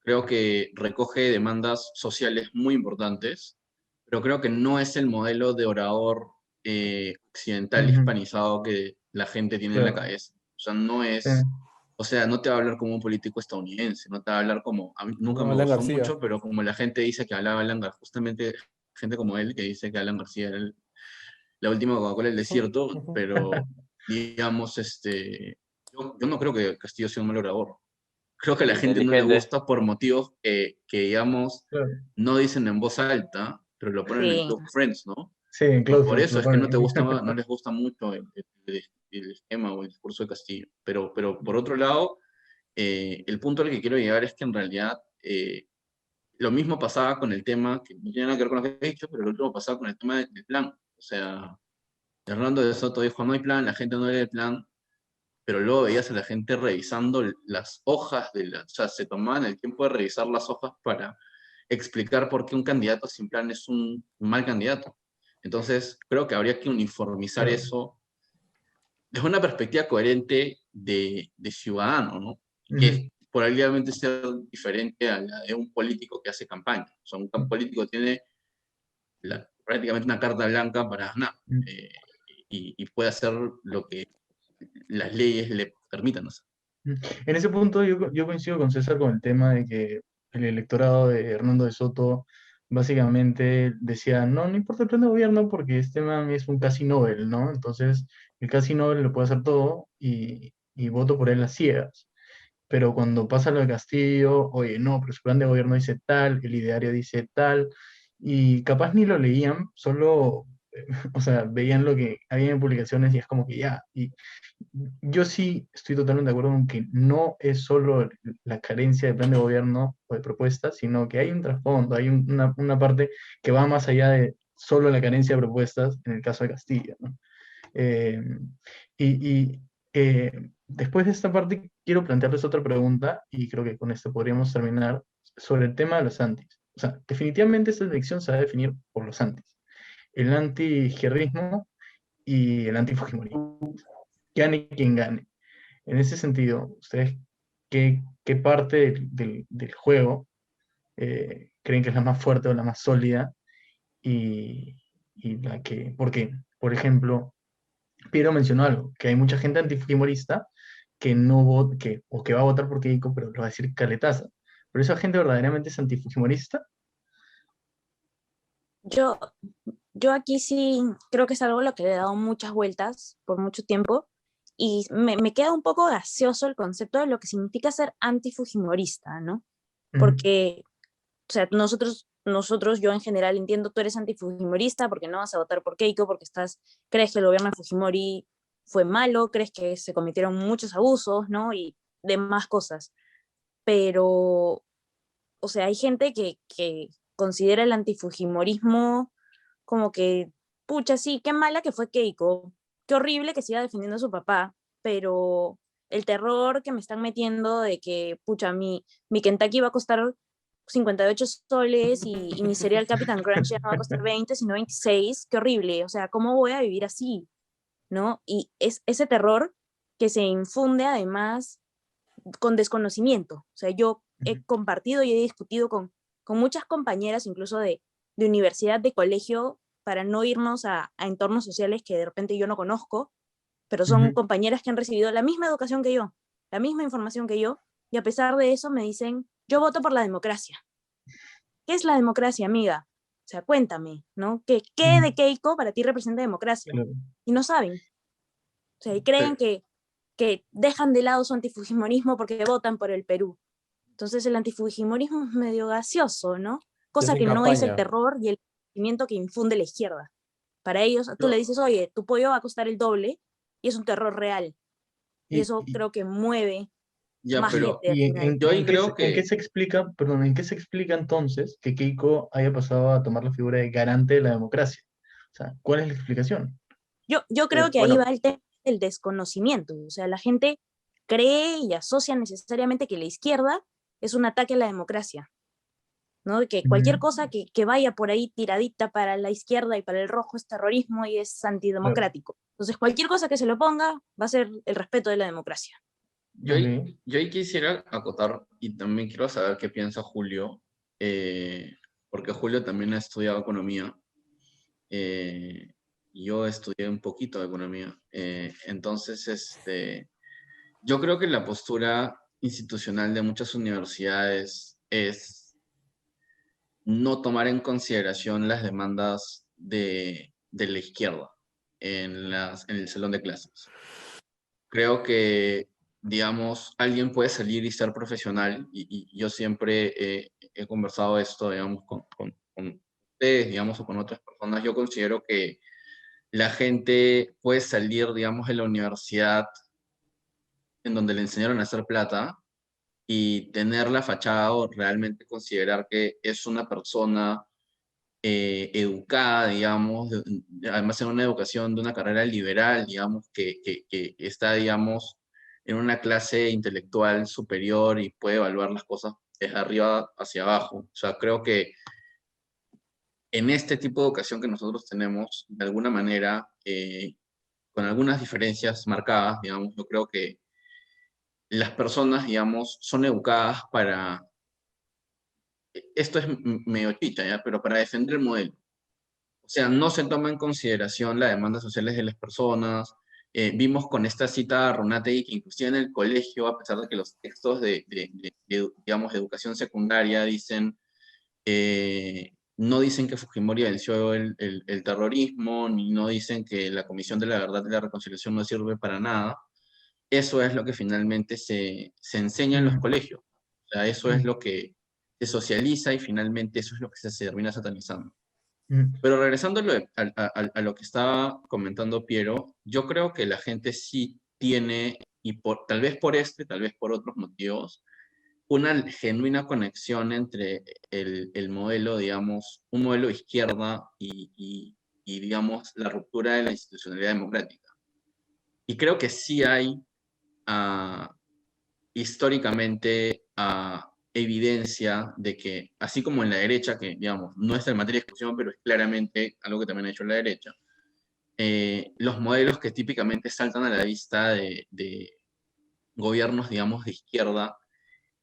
Speaker 6: Creo que recoge demandas sociales muy importantes, pero creo que no es el modelo de orador occidental
Speaker 1: Ujú,
Speaker 6: hispanizado que la gente tiene en la
Speaker 1: claro,
Speaker 6: cabeza. O sea, no
Speaker 1: sí,
Speaker 6: es, o sea, no te va a hablar como un político estadounidense, no te va a hablar como, a mí nunca
Speaker 5: No,
Speaker 6: me
Speaker 5: Alan
Speaker 6: gustó
Speaker 5: García.
Speaker 6: mucho, pero como la gente dice que hablaba Alan García, justamente gente como él que dice que Alan García era la última Coca-Cola del desierto,
Speaker 5: Ujú.
Speaker 6: pero digamos, yo no creo que Castillo sea un mal orador. Creo que a la gente no le
Speaker 4: Inteligente.
Speaker 6: gusta por motivos que, digamos,
Speaker 1: claro.
Speaker 6: no dicen en voz alta, pero lo ponen en
Speaker 2: Sí,
Speaker 6: Club Friends, ¿no?
Speaker 1: Sí, en
Speaker 6: Por
Speaker 1: Close
Speaker 6: eso
Speaker 1: lo
Speaker 6: es que no
Speaker 1: ponen.
Speaker 6: te gusta, no les gusta mucho el esquema o el discurso de Castillo. Pero por otro lado, el punto al que quiero llegar es que en realidad lo mismo pasaba con el tema, que no tiene nada que ver con lo que he dicho, pero lo mismo pasaba con el tema del plan. O sea, Hernando de Soto dijo, no hay plan, la gente no lee el plan, pero luego veías a la gente revisando las hojas o sea, se tomaban el tiempo de revisar las hojas para explicar por qué un candidato sin plan es un mal candidato. Entonces, creo que habría que uniformizar
Speaker 1: Claro.
Speaker 6: eso desde una perspectiva coherente de ciudadano, ¿no?
Speaker 1: Ujú.
Speaker 6: Que probablemente sea diferente a la de un político que hace campaña. O sea, un político tiene prácticamente una carta blanca para ganar y puede hacer lo que las leyes le permitan hacer.
Speaker 1: En ese punto yo coincido con César con el tema de que el electorado de Hernando de Soto básicamente decía, no, no importa el plan de gobierno porque este man es un casi Nobel, ¿no? Entonces el casi Nobel lo puede hacer todo y voto por él a ciegas. Pero cuando pasa lo de Castillo, oye, no, pero su plan de gobierno dice tal, el ideario dice tal, y capaz ni lo leían, solo, o sea, veían lo que había en publicaciones y es como que ya, y yo sí estoy totalmente de acuerdo con que no es solo la carencia de plan de gobierno o de propuestas, sino que hay un trasfondo, hay una parte que va más allá de solo la carencia de propuestas en el caso de Castilla, ¿no? Eh, después de esta parte quiero plantearles otra pregunta y creo que con esto podríamos terminar sobre el tema de los antis. O sea, definitivamente esta elección se va a definir por los antis. El anti-izquierdismo y el anti-fujimorismo. Gane quien gane. En ese sentido, ¿ustedes qué parte del juego creen que es la más fuerte o la más sólida? Y, porque, por ejemplo, Piero mencionó algo, que hay mucha gente antifujimorista que no o que va a votar por Keiko, pero lo va a decir caletaza. Pero esa gente verdaderamente es antifujimorista.
Speaker 2: yo, yo aquí sí creo que es algo a lo que le he dado muchas vueltas por mucho tiempo y me queda un poco gaseoso el concepto de lo que significa ser antifujimorista, ¿no?
Speaker 1: Ujú,
Speaker 2: Porque, o sea, yo en general entiendo, tú eres antifujimorista porque no vas a votar por Keiko, porque crees que el gobierno de Fujimori fue malo, crees que se cometieron muchos abusos, ¿no? Y demás cosas. Pero, o sea, hay gente que considera el antifujimorismo como que, pucha, sí, qué mala que fue Keiko, qué horrible que siga defendiendo a su papá, pero el terror que me están metiendo de que, pucha, mi Kentucky va a costar 58 soles y mi cereal Captain Crunch ya no va a costar 20, sino 26, qué horrible, o sea, ¿cómo voy a vivir así? ¿No? Y es ese terror que se infunde además con desconocimiento. O sea, yo
Speaker 1: ujú,
Speaker 2: he compartido y he discutido con muchas compañeras, incluso de universidad, de colegio, para no irnos a entornos sociales que de repente yo no conozco, pero son
Speaker 1: ujú.
Speaker 2: compañeras que han recibido la misma educación que yo, la misma información que yo, y a pesar de eso me dicen, yo voto por la democracia. ¿Qué es la democracia, amiga? O sea, cuéntame, ¿no? ¿Qué
Speaker 1: Ujú,
Speaker 2: de Keiko para ti representa democracia?
Speaker 1: claro.
Speaker 2: Y no saben. O sea, y creen que dejan de lado su antifujimorismo porque votan por el Perú. Entonces el antifujimorismo es medio gaseoso, ¿no?
Speaker 5: Y
Speaker 2: Cosa
Speaker 5: hacen
Speaker 2: que no es el
Speaker 5: campaña.
Speaker 2: terror y el sentimiento que infunde la izquierda. Para ellos, tú le
Speaker 6: Yo-
Speaker 2: dices, oye, tu pollo va a costar el doble y es un terror real. Y
Speaker 1: Y,
Speaker 2: eso
Speaker 1: y,
Speaker 2: creo que mueve
Speaker 6: ya,
Speaker 2: más
Speaker 6: pero
Speaker 2: gente al
Speaker 1: y
Speaker 2: final.
Speaker 6: yo ahí creo
Speaker 1: en qué
Speaker 6: que
Speaker 1: se explica, perdón, en qué se explica entonces que Keiko haya pasado a tomar la figura de garante de la democracia? O sea, ¿cuál es la explicación?
Speaker 2: Yo creo que ahí va
Speaker 6: bueno,
Speaker 2: el tema del desconocimiento. O sea, la gente cree y asocia necesariamente que la izquierda es un ataque a la democracia, ¿no? Que cualquier cosa que vaya por ahí tiradita para la izquierda y para el rojo es terrorismo y es antidemocrático. Entonces, cualquier cosa que se lo ponga va a ser el respeto de la democracia.
Speaker 6: Yo ahí quisiera acotar, y también quiero saber qué piensa Julio, porque Julio también ha estudiado economía. Yo estudié un poquito de economía. Entonces, yo creo que la postura institucional de muchas universidades es no tomar en consideración las demandas de la izquierda en el salón de clases. Creo que, digamos, alguien puede salir y ser profesional, y yo siempre he conversado esto, digamos, con ustedes, digamos, o con otras personas. Yo considero que la gente puede salir, digamos, de la universidad en donde le enseñaron a hacer plata y tener la fachada o realmente considerar que es una persona educada, digamos, además en una educación de una carrera liberal, digamos, que está, digamos, en una clase intelectual superior y puede evaluar las cosas desde arriba hacia abajo. O sea, creo que en este tipo de educación que nosotros tenemos, de alguna manera, con algunas diferencias marcadas, digamos, yo creo que las personas, digamos, son educadas para, esto es medio chicha, ¿ya? Pero para defender el modelo. O sea, no se toma en consideración las demandas sociales de las personas. Vimos con esta cita a Ronategui que inclusive en el colegio, a pesar de que los textos digamos, de educación secundaria dicen, no dicen que Fujimori venció el terrorismo, ni no dicen que la Comisión de la Verdad y la Reconciliación no sirve para nada. Eso es lo que finalmente se enseña en los colegios. O sea, eso es lo que se socializa y finalmente eso es lo que se termina satanizando. Pero regresando a lo que estaba comentando Piero, yo creo que la gente sí tiene, y tal vez por este, tal vez por otros motivos, una genuina conexión entre el modelo, digamos, un modelo de izquierda y, digamos, la ruptura de la institucionalidad democrática. Y creo que sí hay ah, históricamente evidencia de que, así como en la derecha, que digamos, no es el materia de discusión, pero es claramente algo que también ha hecho la derecha, los modelos que típicamente saltan a la vista de gobiernos, digamos, de izquierda,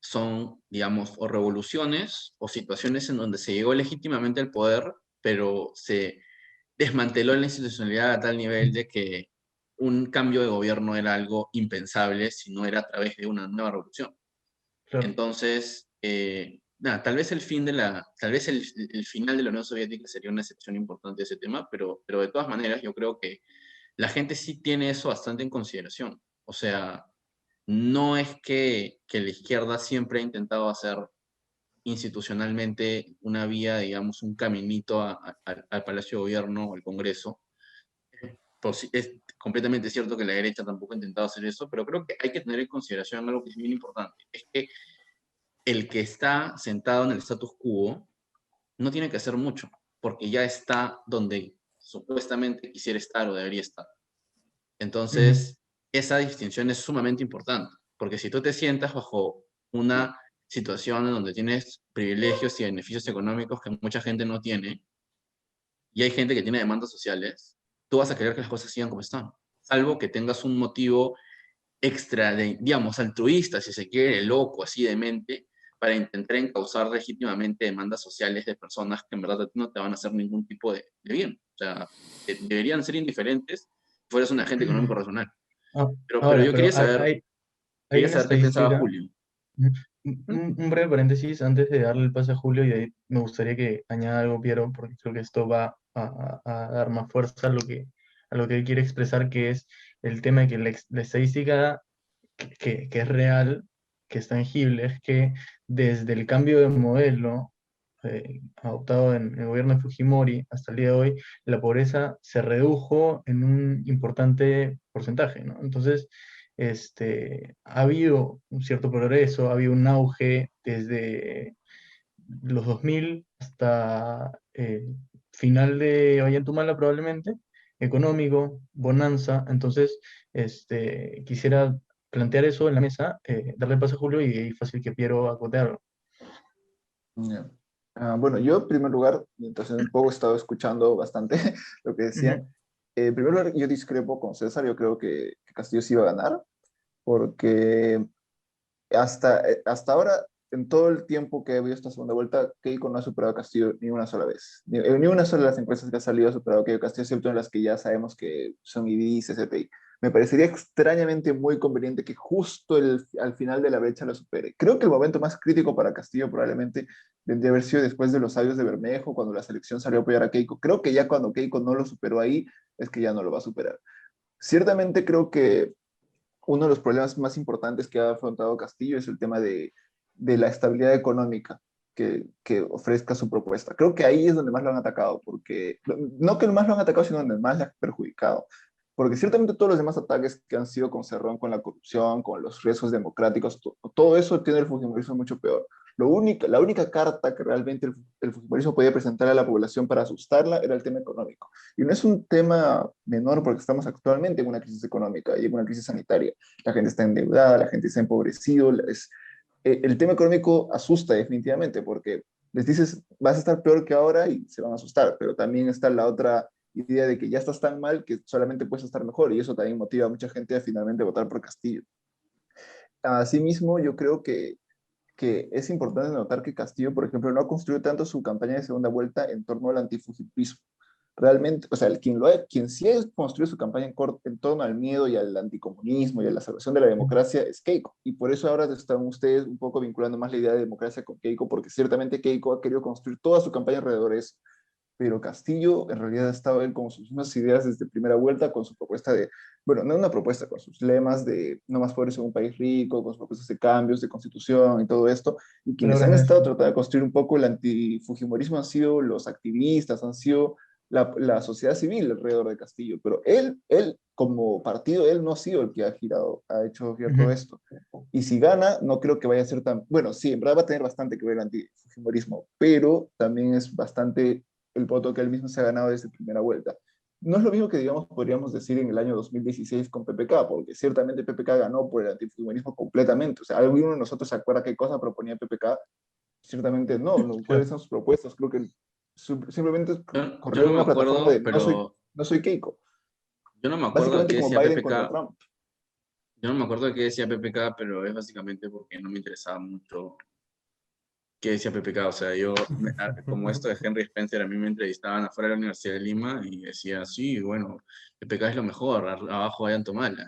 Speaker 6: son, digamos, o revoluciones o situaciones en donde se llegó legítimamente al poder, pero se desmanteló la institucionalidad a tal nivel de que un cambio de gobierno era algo impensable si no era a través de una nueva revolución.
Speaker 1: Claro.
Speaker 6: Entonces, nada, tal vez tal vez el final de la Unión Soviética sería una excepción importante de ese tema, pero de todas maneras yo creo que la gente sí tiene eso bastante en consideración. O sea, no es que la izquierda siempre ha intentado hacer institucionalmente una vía, digamos, un caminito al Palacio de Gobierno o al Congreso. Es completamente cierto que la derecha tampoco ha intentado hacer eso, pero creo que hay que tener en consideración algo que es bien importante. Es que el que está sentado en el status quo no tiene que hacer mucho, porque ya está donde supuestamente quisiera estar o debería estar. Entonces, esa distinción es sumamente importante, porque si tú te sientas bajo una situación en donde tienes privilegios y beneficios económicos que mucha gente no tiene, y hay gente que tiene demandas sociales, tú vas a querer que las cosas sigan como están, salvo que tengas un motivo extra, digamos, altruista, si se quiere, loco, así de mente, para intentar encauzar legítimamente demandas sociales de personas que en verdad no te van a hacer ningún tipo de bien. O sea, deberían ser indiferentes si fueras un agente económico racional. Pero
Speaker 1: Ahora,
Speaker 6: yo
Speaker 1: pero hay
Speaker 6: quería
Speaker 1: una
Speaker 6: saber qué pensaba
Speaker 1: estadística.
Speaker 6: Julio.
Speaker 1: Un breve paréntesis antes de darle el pase a Julio, y ahí me gustaría que añada algo, Piero, porque creo que esto va a dar más fuerza a lo que él quiere expresar, que es el tema de que la estadística que es real, que es tangible, es que desde el cambio de modelo adoptado en el gobierno de Fujimori hasta el día de hoy, la pobreza se redujo en un importante porcentaje, ¿no? Entonces, ha habido un cierto progreso, ha habido un auge desde los 2000 hasta final de Ollantaytamala probablemente, económico, bonanza. Entonces, quisiera plantear eso en la mesa, darle paso a Julio y es fácil que Piero acotearlo.
Speaker 3: Ya. Bueno, yo en primer lugar, entonces un poco he estado escuchando bastante lo que decían.
Speaker 1: Ujú.
Speaker 3: En primer lugar, yo discrepo con César, yo creo que Castillo sí iba a ganar, porque hasta ahora, en todo el tiempo que he habido esta segunda vuelta, Keiko no ha superado a Castillo ni una sola vez. Ni una sola de las encuestas que ha salido ha superado a Keiko Castillo, excepto en las que ya sabemos que son IBIS, CPI. Me parecería extrañamente muy conveniente que justo al final de la brecha lo supere. Creo que el momento más crítico para Castillo probablemente vendría a haber sido después de los años de Bermejo, cuando la selección salió a apoyar a Keiko. Creo que ya cuando Keiko no lo superó ahí, es que ya no lo va a superar. Ciertamente creo que uno de los problemas más importantes que ha afrontado Castillo es el tema de la estabilidad económica que ofrezca su propuesta. Creo que ahí es donde más lo han atacado, porque no que más lo han atacado, sino donde más le ha perjudicado. Porque ciertamente todos los demás ataques que han sido con Cerrón, con la corrupción, con los riesgos democráticos, todo eso tiene el fujimorismo mucho peor. La única carta que realmente el fujimorismo podía presentar a la población para asustarla era el tema económico. Y no es un tema menor porque estamos actualmente en una crisis económica y en una crisis sanitaria. La gente está endeudada, la gente está empobrecido. El tema económico asusta definitivamente porque les dices, vas a estar peor que ahora y se van a asustar, pero también está la otra idea de que ya estás tan mal que solamente puedes estar mejor y eso también motiva a mucha gente a finalmente votar por Castillo. Asimismo, yo creo que es importante notar que Castillo, por ejemplo, no ha construido tanto su campaña de segunda vuelta en torno al antifujimorismo. Realmente, o sea, quien sí ha construido su campaña en torno al miedo y al anticomunismo y a la salvación de la democracia es Keiko. Y por eso ahora están ustedes un poco vinculando más la idea de democracia con Keiko, porque ciertamente Keiko ha querido construir toda su campaña alrededor de eso. Pero Castillo en realidad ha estado él con sus mismas ideas desde primera vuelta, con su propuesta de, bueno, no una propuesta, con sus lemas de no más pobres en un país rico, con sus propuestas de cambios, de constitución y todo esto. Y quienes han estado
Speaker 1: Programación.
Speaker 3: tratando de construir un poco el antifujimorismo han sido los activistas, han sido la sociedad civil alrededor de Castillo. Pero él, como partido, él no ha sido el que ha girado, ha hecho girar todo
Speaker 1: Ujú.
Speaker 3: esto. Y si gana, no creo que vaya a ser tan, bueno, sí, en verdad va a tener bastante que ver el antifujimorismo, pero también es bastante el voto que él mismo se ha ganado desde primera vuelta. No es lo mismo que, digamos, podríamos decir en el año 2016 con PPK, porque ciertamente PPK ganó por el antifujimorismo completamente. O sea, ¿alguno de nosotros se acuerda qué cosa proponía PPK? Ciertamente no, cuáles
Speaker 1: Claro.
Speaker 3: son sus propuestas. Creo que simplemente
Speaker 6: Yo
Speaker 3: corrió
Speaker 6: no
Speaker 3: en
Speaker 6: me
Speaker 3: una plataforma
Speaker 6: acuerdo,
Speaker 3: de
Speaker 6: pero
Speaker 3: no soy Keiko.
Speaker 6: yo no me acuerdo de qué
Speaker 3: Básicamente como
Speaker 6: decía
Speaker 3: Biden contra
Speaker 6: PPK,
Speaker 3: Trump.
Speaker 6: yo no me acuerdo de qué decía PPK, pero es básicamente porque no me interesaba mucho qué decía PPK. O sea, como esto de Henry Spencer, a mí me entrevistaban afuera de la Universidad de Lima y decía, sí, bueno, PPK es lo mejor, abajo vayan Tomala.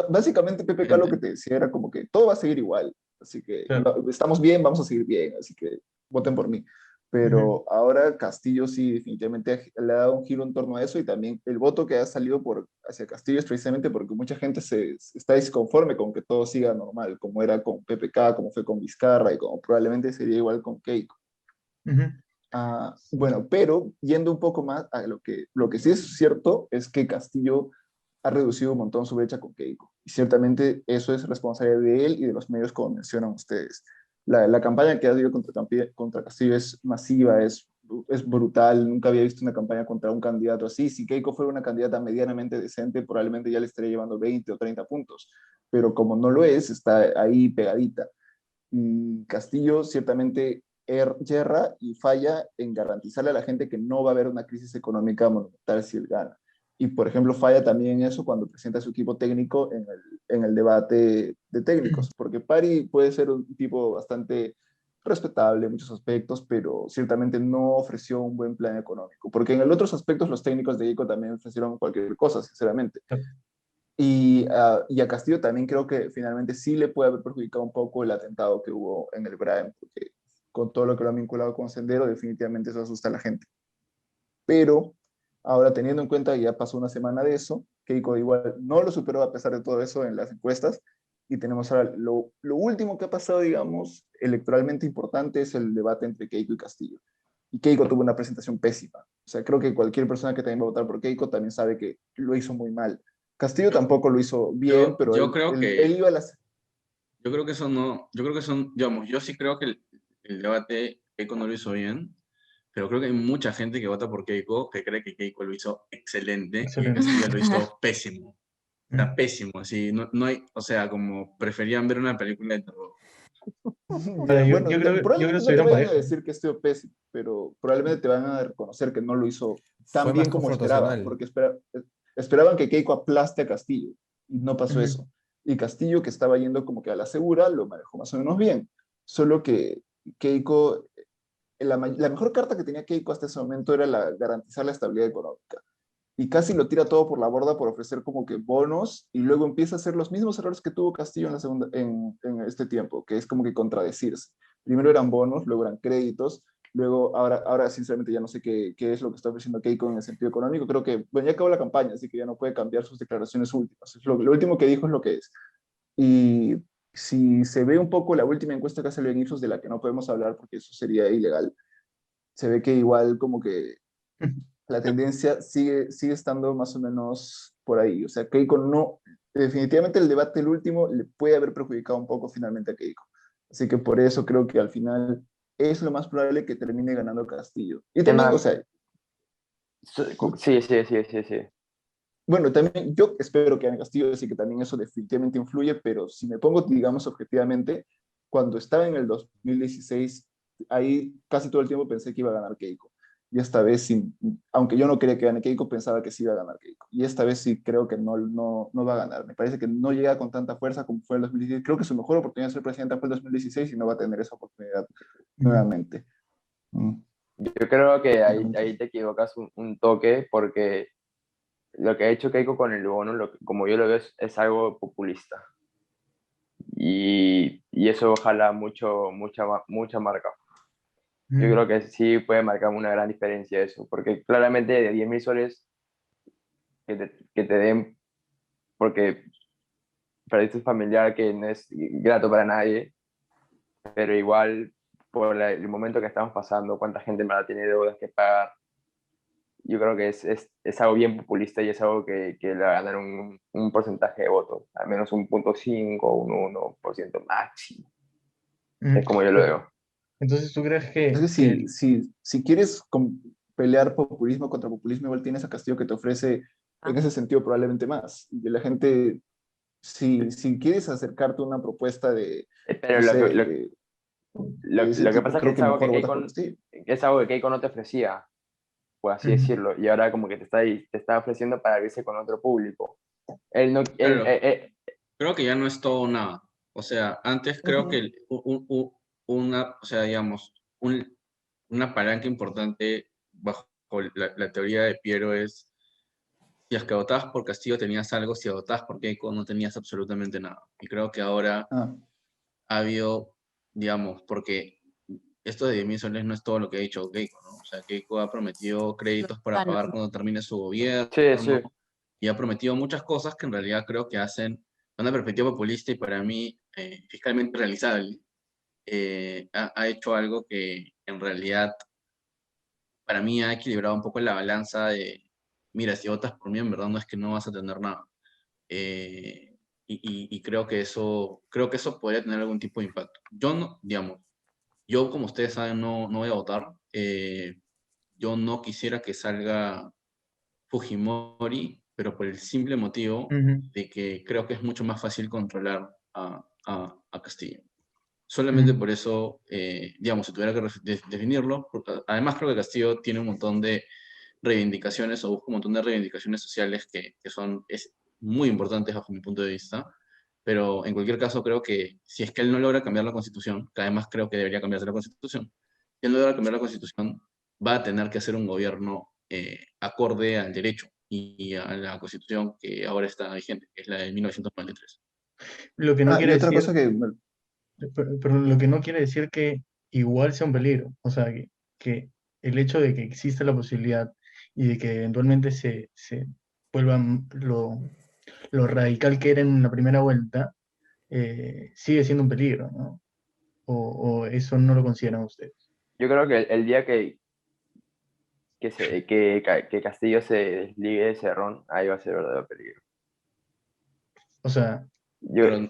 Speaker 3: Básicamente PPK lo que te decía era como que todo va a seguir igual. Así que
Speaker 1: Claro.
Speaker 3: estamos bien, vamos a seguir bien. Así que voten por mí.
Speaker 1: Ujú.
Speaker 3: Pero ahora Castillo sí definitivamente le ha dado un giro en torno a eso y también el voto que ha salido hacia Castillo es precisamente porque mucha gente está disconforme con que todo siga normal, como era con PPK, como fue con Vizcarra y como probablemente sería igual con Keiko.
Speaker 1: Ujú.
Speaker 3: Bueno, pero yendo un poco más a lo que sí es cierto es que Castillo ha reducido un montón su brecha con Keiko. Y ciertamente eso es responsabilidad de él y de los medios como mencionan ustedes. La campaña que ha habido contra Castillo es masiva, es brutal. Nunca había visto una campaña contra un candidato así. Si Keiko fuera una candidata medianamente decente, probablemente ya le estaría llevando 20 o 30 puntos. Pero como no lo es, está ahí pegadita. Y Castillo ciertamente yerra y falla en garantizarle a la gente que no va a haber una crisis económica monumental si él gana. Y, por ejemplo, falla también en eso cuando presenta su equipo técnico en el debate de técnicos, porque Pari puede ser un tipo bastante respetable en muchos aspectos, pero ciertamente no ofreció un buen plan económico, porque en otros aspectos los técnicos de ICO también ofrecieron cualquier cosa, sinceramente. Y a Castillo también creo que finalmente sí le puede haber perjudicado un poco el atentado que hubo en el Braem, porque con todo lo que lo han vinculado con Sendero, definitivamente eso asusta a la gente. Pero ahora teniendo en cuenta que ya pasó una semana de eso, Keiko igual no lo superó a pesar de todo eso en las encuestas, y tenemos ahora lo último que ha pasado, digamos, electoralmente importante es el debate entre Keiko y Castillo. Y Keiko tuvo una presentación pésima. O sea, creo que cualquier persona que también va a votar por Keiko también sabe que lo hizo muy mal. Castillo tampoco lo hizo bien, pero
Speaker 6: Yo
Speaker 3: él,
Speaker 6: creo
Speaker 3: él, él
Speaker 6: que,
Speaker 3: iba a las...
Speaker 6: yo creo que eso no, yo creo que son, digamos, yo sí creo que el debate Keiko no lo hizo bien, pero creo que hay mucha gente que vota por Keiko que cree que Keiko lo hizo excelente y que
Speaker 1: Excelente.
Speaker 6: Castillo lo hizo pésimo. Está pésimo, así, no hay, o sea, como preferían ver una película de terror.
Speaker 3: Ya,
Speaker 1: Yo,
Speaker 3: bueno,
Speaker 1: yo creo que
Speaker 3: probablemente no te
Speaker 1: estuvieron
Speaker 3: vayan a
Speaker 1: parejos.
Speaker 3: decir que estuvo pésimo, pero probablemente te van a reconocer que no lo hizo tan
Speaker 5: Fue más
Speaker 3: bien como esperaban,
Speaker 5: confrontacional.
Speaker 3: porque esperaban que Keiko aplaste a Castillo, y no pasó
Speaker 1: Ujú.
Speaker 3: eso. Y Castillo, que estaba yendo como que a la segura, lo manejó más o menos bien. Solo que Keiko, la mejor carta que tenía Keiko hasta ese momento era garantizar la estabilidad económica. Y casi lo tira todo por la borda por ofrecer como que bonos y luego empieza a hacer los mismos errores que tuvo Castillo en este tiempo, que es como que contradecirse. Primero eran bonos, luego eran créditos, luego ahora sinceramente ya no sé qué es lo que está ofreciendo Keiko en el sentido económico. Creo que, bueno, ya acabó la campaña, así que ya no puede cambiar sus declaraciones últimas. Lo último que dijo es lo que es. Y si se ve un poco la última encuesta que hace en Ipsos, de la que no podemos hablar porque eso sería ilegal, se ve que igual como que la tendencia sigue estando más o menos por ahí. O sea, Keiko no, definitivamente el debate, el último, le puede haber perjudicado un poco finalmente a Keiko. Así que por eso creo que al final es lo más probable que termine ganando Castillo. Y también, o
Speaker 4: Tema,
Speaker 3: sea,
Speaker 4: sí, sí, sí, sí, sí.
Speaker 3: bueno, también yo espero que gane Castillo, así que también eso definitivamente influye, pero si me pongo, digamos, objetivamente, cuando estaba en el 2016, ahí casi todo el tiempo pensé que iba a ganar Keiko. Y esta vez, sí, aunque yo no quería que gane Keiko, pensaba que sí iba a ganar Keiko. Y esta vez sí creo que no va a ganar. Me parece que no llega con tanta fuerza como fue en el 2016. Creo que su mejor oportunidad de ser presidenta fue el 2016 y no va a tener esa oportunidad
Speaker 1: Ujú.
Speaker 3: nuevamente. Mm,
Speaker 4: Yo creo que
Speaker 3: tiene
Speaker 4: ahí
Speaker 3: muchos.
Speaker 4: te equivocas un toque porque lo que ha hecho Keiko con el bono, como yo lo veo, es algo populista. Y eso jala mucha marca. Yo
Speaker 1: Ujú.
Speaker 4: creo que sí puede marcar una gran diferencia eso, porque claramente de 10.000 soles que te den, porque perdiste un familiar que no es grato para nadie, pero igual por el momento que estamos pasando, cuánta gente en verdad tiene deudas que pagar, yo creo que es algo bien populista y es algo que le va a ganar un porcentaje de votos, al menos un 0,5, un 1% máximo.
Speaker 1: Ujú.
Speaker 4: Es como yo lo veo.
Speaker 1: Entonces, ¿tú crees
Speaker 3: Es que
Speaker 1: que
Speaker 3: si quieres pelear populismo contra populismo, igual tienes a Castillo que te ofrece
Speaker 2: Ah,
Speaker 3: en ese sentido probablemente más. Y la gente, si quieres acercarte a una propuesta de,
Speaker 4: Pero
Speaker 3: no
Speaker 4: lo que,
Speaker 3: sé,
Speaker 4: lo,
Speaker 3: de ese
Speaker 4: lo que
Speaker 3: tipo,
Speaker 4: pasa es que
Speaker 3: creo que mejor votas por Castillo.
Speaker 4: Es algo que Keiko no te ofrecía, por así
Speaker 1: ujú,
Speaker 4: decirlo, y ahora como que te está ofreciendo para irse con otro público. Él no,
Speaker 6: Claro, creo que ya no es todo o nada. O sea, antes creo que
Speaker 3: Ujú.
Speaker 6: o sea, digamos, una palanca importante bajo la teoría de Piero es, si es que votabas por Castillo tenías algo, si votabas por Keiko no tenías absolutamente nada. Y creo que ahora
Speaker 3: Ah,
Speaker 6: ha habido, digamos, porque esto de 10.000 soles no es todo lo que ha dicho Keiko, ¿no? O sea, Keiko ha prometido
Speaker 2: no,
Speaker 6: créditos para
Speaker 2: ah, no,
Speaker 6: pagar cuando termine su gobierno
Speaker 4: sí, sí.
Speaker 6: y ha prometido muchas cosas que en realidad creo que hacen una perspectiva populista y para mí fiscalmente realizable. Ha hecho algo que en realidad para mí ha equilibrado un poco la balanza de, mira, si votas por mí en verdad no es que no vas a tener nada. Eh, y creo que eso podría tener algún tipo de impacto. Yo no, digamos, yo como ustedes saben no voy a votar. Yo no quisiera que salga Fujimori, pero por el simple motivo
Speaker 1: ujú,
Speaker 6: de que creo que es mucho más fácil controlar a Castillo. Solamente
Speaker 1: ujú.
Speaker 6: por eso, digamos, si tuviera que definirlo, porque además creo que Castillo tiene un montón de reivindicaciones o busca un montón de reivindicaciones sociales que son muy importantes bajo mi punto de vista, pero en cualquier caso creo que si es que él no logra cambiar la constitución, que además creo que debería cambiarse la constitución, si él no logra cambiar la constitución, va a tener que hacer un gobierno acorde al derecho y a la constitución que ahora está vigente, que es la de 1993.
Speaker 1: Lo que no
Speaker 3: y
Speaker 1: quiere
Speaker 3: otra
Speaker 1: decir,
Speaker 3: cosa que,
Speaker 1: pero lo que no quiere decir que igual sea un peligro. O sea, que el hecho de que exista la posibilidad y de que eventualmente se vuelvan lo radical que era en la primera vuelta, sigue siendo un peligro, ¿no? O eso no lo consideran ustedes.
Speaker 4: Yo creo que el día que Castillo se desligue de Cerrón, ahí va a ser verdadero peligro.
Speaker 1: O sea,
Speaker 4: Yo,
Speaker 6: Pero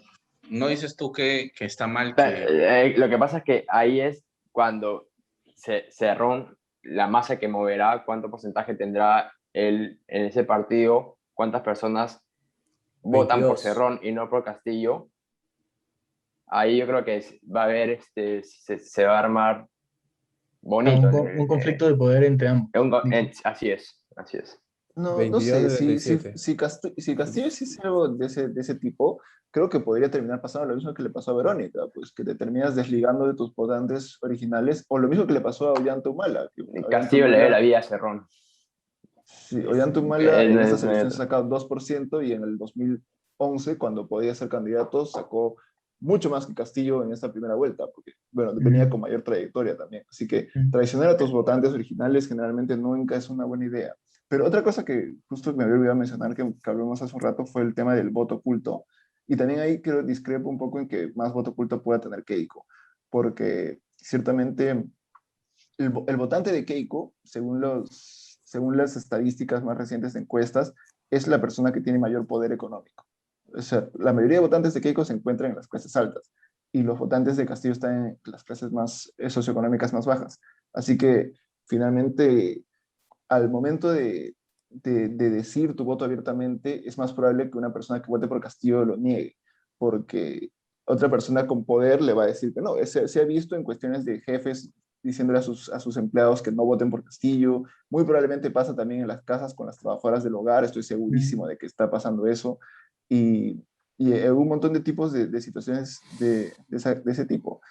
Speaker 6: no dices tú que está mal que...
Speaker 4: lo que pasa es que ahí es cuando Cerrón, la masa que moverá, cuánto porcentaje tendrá él en ese partido, cuántas personas votan por
Speaker 5: 22.
Speaker 4: Cerrón y no por Castillo, ahí yo creo que va a haber, se va a armar bonito.
Speaker 1: Un conflicto de poder entre ambos.
Speaker 4: Así es, así es.
Speaker 3: No, no
Speaker 5: 22
Speaker 3: sé,
Speaker 5: de 37.
Speaker 3: si Castillo sí es algo de ese tipo, creo que podría terminar pasando lo mismo que le pasó a Verónica, pues que te terminas desligando de tus votantes originales, o lo mismo que le pasó a Ollanta Humala.
Speaker 4: Castillo le debe la vida a Cerrón.
Speaker 3: Sí, Ollanta Humala en estas elecciones sacó 2% y en el 2011, cuando podía ser candidato, sacó mucho más que Castillo en esta primera vuelta, porque, bueno, venía con mayor trayectoria también. Así que traicionar a tus votantes originales generalmente nunca es una buena idea. Pero otra cosa que justo me había olvidado mencionar, que hablamos hace un rato, fue el tema del voto oculto. Y también ahí creo discrepo un poco en que más voto oculto pueda tener Keiko, porque ciertamente el votante de Keiko, según las estadísticas más recientes de encuestas, es la persona que tiene mayor poder económico. O sea, la mayoría de votantes de Keiko se encuentran en las clases altas y los votantes de Castillo están en las clases más socioeconómicas más bajas. Así que finalmente, al momento de decir tu voto abiertamente, es más probable que una persona que vote por Castillo lo niegue, porque otra persona con poder le va a decir que no. Se ha visto en cuestiones de jefes diciéndole a sus empleados que no voten por Castillo. Muy probablemente pasa también en las casas con las trabajadoras del hogar, estoy segurísimo de que está pasando eso. Y, y un montón de tipos de situaciones de ese tipo.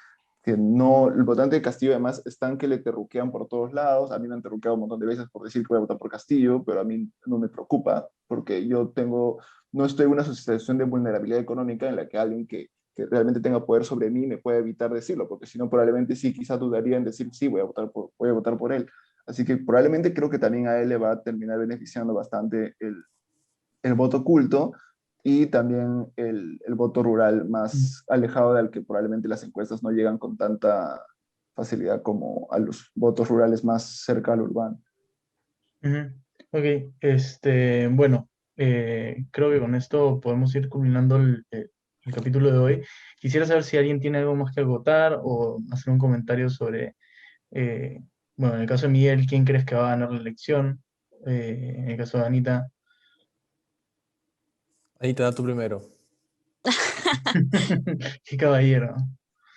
Speaker 3: Que no, el votante de Castillo además están que le terruquean por todos lados. A mí me han terruqueado un montón de veces por decir que voy a votar por Castillo, pero a mí no me preocupa porque no estoy en una situación de vulnerabilidad económica en la que alguien que realmente tenga poder sobre mí me puede evitar decirlo, porque si no probablemente sí, quizás dudaría en decir sí, voy a votar por él. Así que probablemente creo que también a él le va a terminar beneficiando bastante el voto oculto y también el voto rural más alejado del que probablemente las encuestas no llegan con tanta facilidad como a los votos rurales más cerca al urbano.
Speaker 1: Ok, bueno, creo que con esto podemos ir culminando el capítulo de hoy. Quisiera saber si alguien tiene algo más que agotar o hacer un comentario sobre, eh, bueno, en el caso de Miguel, ¿quién crees que va a ganar la elección? En el caso de Anita.
Speaker 5: Ahí te da tu primero.
Speaker 1: Qué caballero.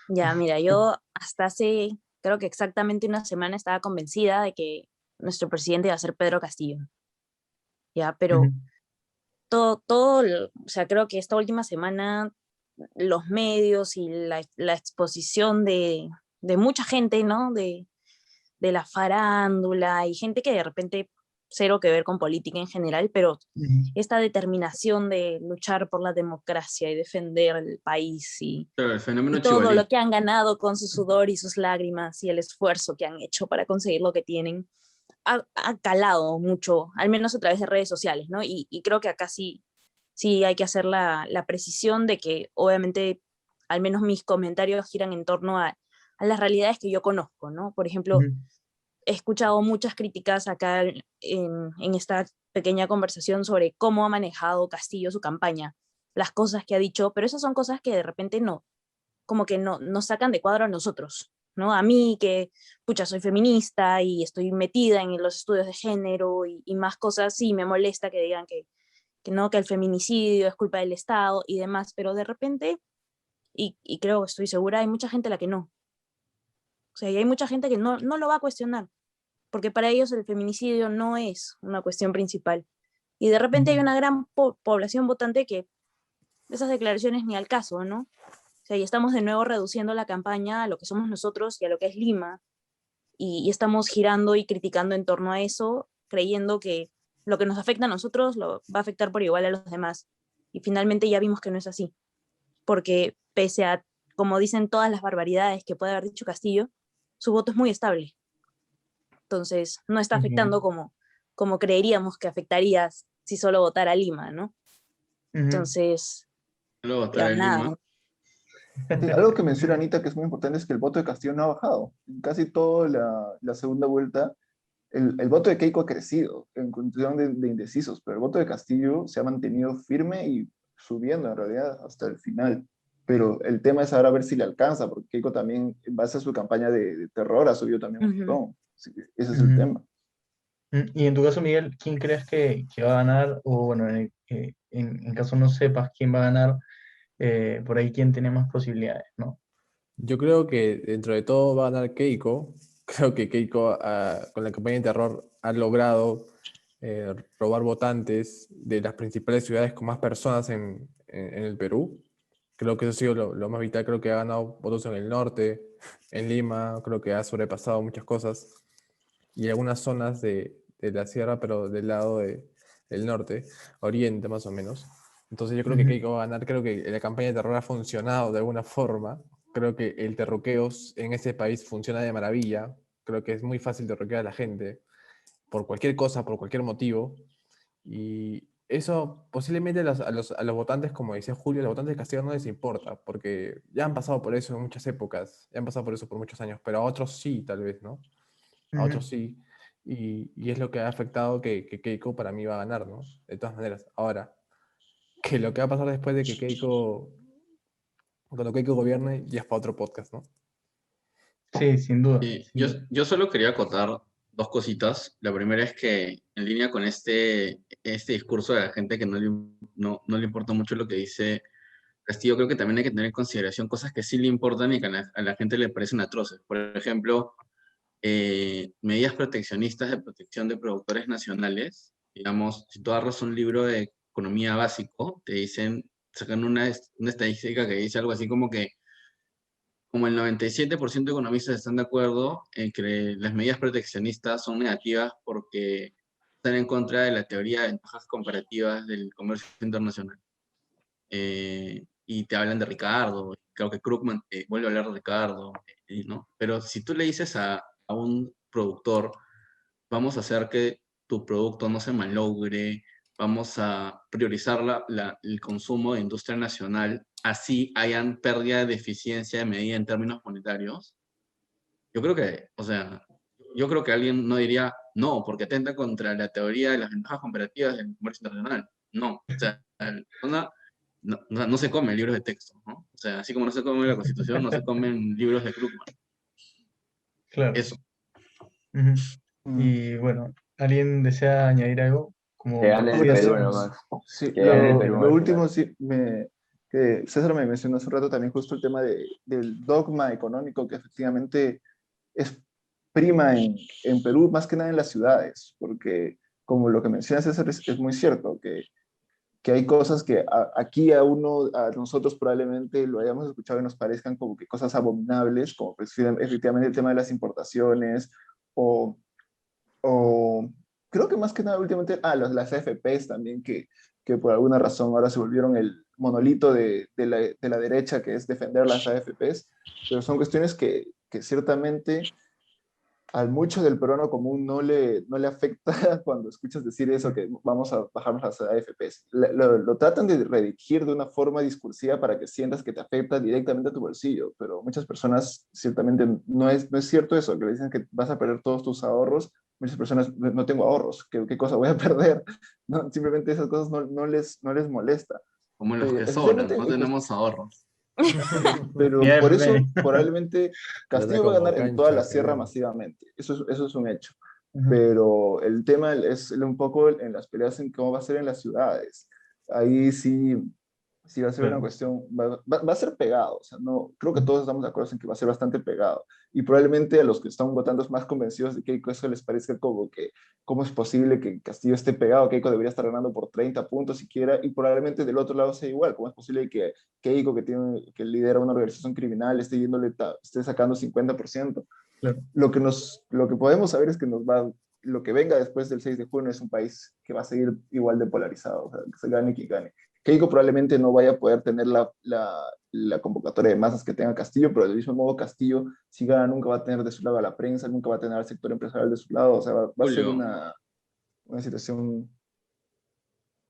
Speaker 2: Ya, mira, yo hasta hace, creo que exactamente una semana estaba convencida de que nuestro presidente iba a ser Pedro Castillo. Ya, pero o sea, creo que esta última semana los medios y la exposición de mucha gente, ¿no? De la farándula y gente que de repente cero que ver con política en general, pero esta determinación de luchar por la democracia y defender el país
Speaker 6: Claro, el fenómeno
Speaker 2: y todo
Speaker 6: Chivalí.
Speaker 2: lo que han ganado con su sudor y sus lágrimas y el esfuerzo que han hecho para conseguir lo que tienen, ha calado mucho, al menos a través de redes sociales, ¿no? Y creo que acá sí hay que hacer la precisión de que obviamente al menos mis comentarios giran en torno a las realidades que yo conozco, ¿no? Por ejemplo, he escuchado muchas críticas acá en esta pequeña conversación sobre cómo ha manejado Castillo su campaña, las cosas que ha dicho, pero esas son cosas que de repente no, como que no nos sacan de cuadro a nosotros, ¿no? A mí que, pucha, soy feminista y estoy metida en los estudios de género y más cosas, sí, me molesta que digan que no, que el feminicidio es culpa del Estado y demás, pero de repente, y creo, estoy segura, hay mucha gente a la que no. O sea, y hay mucha gente que no lo va a cuestionar, porque para ellos el feminicidio no es una cuestión principal. Y de repente hay una gran población votante que esas declaraciones ni al caso, ¿no? O sea, y estamos de nuevo reduciendo la campaña a lo que somos nosotros y a lo que es Lima, y estamos girando y criticando en torno a eso, creyendo que lo que nos afecta a nosotros lo va a afectar por igual a los demás. Y finalmente ya vimos que no es así, porque pese a, como dicen todas las barbaridades que puede haber dicho Castillo, su voto es muy estable. Entonces, no está afectando como creeríamos que afectaría si solo votara Lima, ¿no? Entonces,
Speaker 6: Luego
Speaker 2: ya
Speaker 6: estará en
Speaker 2: nada.
Speaker 6: Lima.
Speaker 3: Sí, algo que menciona Anita que es muy importante es que el voto de Castillo no ha bajado. En casi toda la segunda vuelta, el voto de Keiko ha crecido en cuestión de indecisos, pero el voto de Castillo se ha mantenido firme y subiendo en realidad hasta el final. Pero el tema es ahora ver si le alcanza, porque Keiko también, en base a su campaña de terror, ha subido también un montón. Así que ese es el tema.
Speaker 1: Y en tu caso, Miguel, ¿quién crees que va a ganar? O bueno, en caso no sepas quién va a ganar, por ahí quién tiene más posibilidades, ¿no?
Speaker 5: Yo creo que dentro de todo va a ganar Keiko. Creo que Keiko con la campaña de terror ha logrado robar votantes de las principales ciudades con más personas en el Perú. Creo que eso ha sido lo más vital. Creo que ha ganado votos en el norte, en Lima. Creo que ha sobrepasado muchas cosas. Y algunas zonas de la sierra, pero del lado del norte, oriente más o menos. Entonces yo creo que
Speaker 1: Ujú.
Speaker 5: Keiko va a ganar. Creo que la campaña de terror ha funcionado de alguna forma. Creo que el terruqueo en ese país funciona de maravilla. Creo que es muy fácil derroquear a la gente por cualquier cosa, por cualquier motivo. Y eso posiblemente a los votantes, como decía Julio, a los votantes de Castillo no les importa, porque ya han pasado por eso en muchas épocas, ya han pasado por eso por muchos años, pero a otros sí, tal vez, ¿no? A
Speaker 1: Ujú.
Speaker 5: otros sí. Y es lo que ha afectado que Keiko para mí va a ganar, ¿no? De todas maneras. Ahora, que lo que va a pasar después de que cuando Keiko gobierne, ya es para otro podcast, ¿no?
Speaker 1: Sí, sin duda, sin
Speaker 6: Yo,
Speaker 1: duda.
Speaker 6: yo solo quería acotar dos cositas. La primera es que en línea con este discurso de la gente que no le importa mucho lo que dice Castillo, creo que también hay que tener en consideración cosas que sí le importan y que a la gente le parecen atroces. Por ejemplo, medidas proteccionistas de protección de productores nacionales. Digamos, si tú agarras un libro de economía básico, te dicen, sacan una estadística que dice algo así como el 97% de economistas están de acuerdo en que las medidas proteccionistas son negativas porque están en contra de la teoría de ventajas comparativas del comercio internacional. Y te hablan de Ricardo, creo que Krugman vuelve a hablar de Ricardo, ¿no? Pero si tú le dices a un productor, vamos a hacer que tu producto no se malogre, vamos a priorizar el consumo de industria nacional, así hayan pérdida de eficiencia de medida en términos monetarios. Yo creo que, o sea, yo creo que alguien no diría, no, porque atenta contra la teoría de las ventajas comparativas del comercio internacional. No, o sea, no se comen libros de texto, ¿no? O sea, así como no se come la Constitución, no se comen libros de Krugman.
Speaker 1: Claro.
Speaker 6: Eso.
Speaker 1: Ujú.
Speaker 3: Mm.
Speaker 1: Y bueno, ¿alguien desea añadir algo?
Speaker 4: Que
Speaker 1: Como
Speaker 4: gane el
Speaker 1: así
Speaker 4: Perú
Speaker 1: hacemos.
Speaker 4: nomás.
Speaker 3: Sí,
Speaker 4: Que gane el Perú
Speaker 3: lo
Speaker 4: al final.
Speaker 3: último sí, que César me mencionó hace un rato también justo el tema del dogma económico que efectivamente es prima en Perú, más que nada en las ciudades, porque como lo que menciona César es muy cierto, que hay cosas que aquí a nosotros probablemente lo hayamos escuchado y nos parezcan como que cosas abominables, como pues, efectivamente el tema de las importaciones o o creo que más que nada últimamente, las AFPs también, que por alguna razón ahora se volvieron el monolito de la derecha, que es defender las AFPs, pero son cuestiones que ciertamente al mucho del peruano común no le afecta cuando escuchas decir eso, que vamos a bajarnos las AFPs. Lo tratan de redirigir de una forma discursiva para que sientas que te afecta directamente a tu bolsillo, pero muchas personas ciertamente no es cierto eso, que le dicen que vas a perder todos tus ahorros. Muchas personas, no tengo ahorros, ¿qué cosa voy a perder? No, simplemente esas cosas no les molesta.
Speaker 6: Como los que sobran,
Speaker 3: Efectivamente,
Speaker 6: no tenemos ahorros.
Speaker 1: Mi
Speaker 3: pero por
Speaker 1: AFP.
Speaker 3: eso probablemente
Speaker 5: Plata
Speaker 3: Castillo va a
Speaker 5: como
Speaker 3: ganar en toda la
Speaker 5: cancha,
Speaker 3: sierra
Speaker 5: Perú.
Speaker 3: masivamente. Eso es un hecho.
Speaker 1: Ujú.
Speaker 3: Pero el tema es un poco en las peleas en cómo va a ser en las ciudades. Ahí sí va a ser una
Speaker 1: Claro.
Speaker 3: cuestión, va a ser pegado. O sea, no, creo que todos estamos de acuerdo en que va a ser bastante pegado. Y probablemente a los que están votando más convencidos de Keiko eso les parezca como que, ¿cómo es posible que Castillo esté pegado? Keiko debería estar ganando por 30 puntos siquiera, y probablemente del otro lado sea igual. ¿Cómo es posible que Keiko, que lidera una organización criminal, esté sacando 50%?
Speaker 1: Claro.
Speaker 3: Lo que podemos saber es que lo que venga después del 6 de junio es un país que va a seguir igual de polarizado, o sea, que se gane quien gane. Keiko probablemente no vaya a poder tener la convocatoria de masas que tenga Castillo, pero del mismo modo Castillo, si gana, nunca va a tener de su lado a la prensa, nunca va a tener al sector empresarial de su lado, o sea, va a ser
Speaker 6: Julio,
Speaker 3: una situación